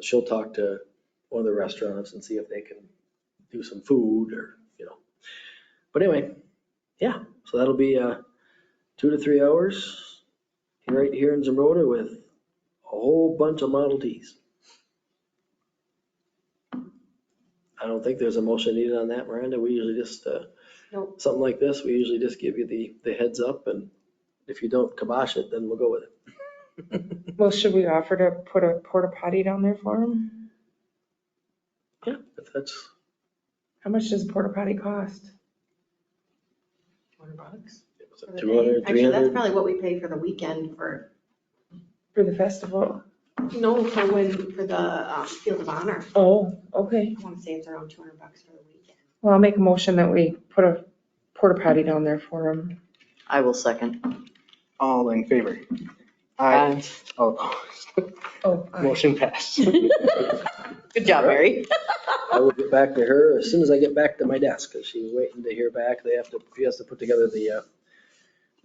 she'll talk to one of the restaurants and see if they can do some food or, But anyway, yeah, so that'll be 2 to 3 hours right here in Zumbrota with a whole bunch of Model Ts. I don't think there's a motion needed on that, Miranda. We usually just, Nope. something like this, we usually just give you the heads up, and if you don't kibosh it, then we'll go with it. Well, should we offer to put a porta potty down there for them? Yeah, if that's, How much does a porta potty cost? $200. For the 200, day. Actually, 300? that's probably what we pay for the weekend for For the festival? No, for the Field of Honor. Oh, okay. I want to say it's around $200 for the weekend. Well, I'll make a motion that we put a porta potty down there for them. I will second. All in favor? Aye. All opposed? Oh, aye. Motion passed. Good job, Mary. I will get back to her as soon as I get back to my desk, because she's waiting to hear back. She has to put together the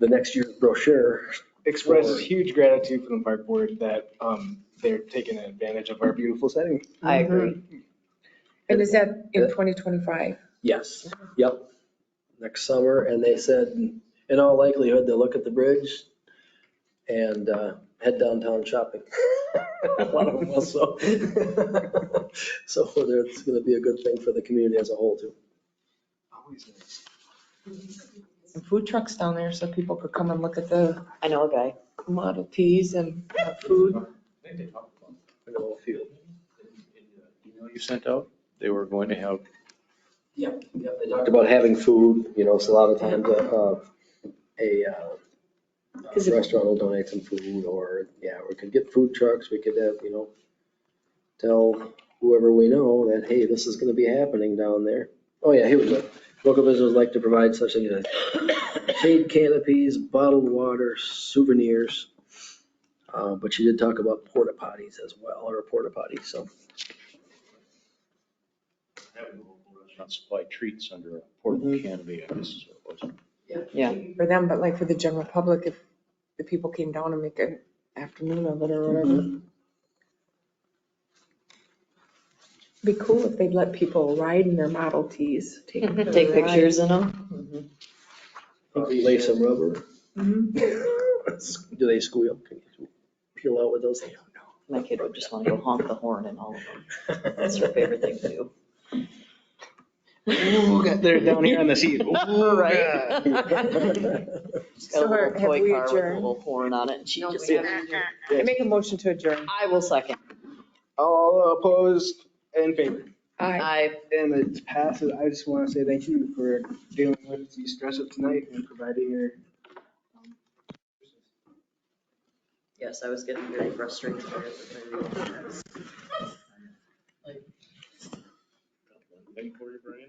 next year's brochure. Express huge gratitude from the park board that they're taking advantage of our beautiful setting. I agree. And is that in 2025? Yes, yep, next summer, and they said, in all likelihood, they'll look at the bridge and head downtown shopping. One of them will, so. So it's gonna be a good thing for the community as a whole, too. Always nice. some food trucks down there so people could come and look at the I know a guy. Model Ts and have food. I know a few. Email you sent out, they were going to have. Yep, they talked about having food, so a lot of times, a restaurant will donate some food, or, we could get food trucks, we could have, tell whoever we know that, hey, this is gonna be happening down there. Oh, yeah, here we go. Local businesses like to provide such things as shade canopies, bottled water, souvenirs. But she did talk about porta potties as well, or porta potties, so. Having local restaurants supply treats under a portable canopy, I guess is what it was. Yeah. For them, but like for the general public, if the people came down and make an afternoon of it or whatever. Be cool if they'd let people ride in their Model Ts. Take pictures in them. Lay some rubber. Mhm. Do they squeal? Can you peel out with those things? My kid would just want to go honk the horn in all of them. That's her favorite thing to do. Ooh, they're down here on the seat. Ooh, Right? She's got a So little have toy we car with a adjourned? little horn on it, and she No, just. we haven't. I make a motion to adjourn. I will second. All opposed, in favor? Aye. And it passes. I just want to say thank you for dealing with the stress of tonight and providing your. Yes, I was getting very frustrated there. Anything for you, Brian?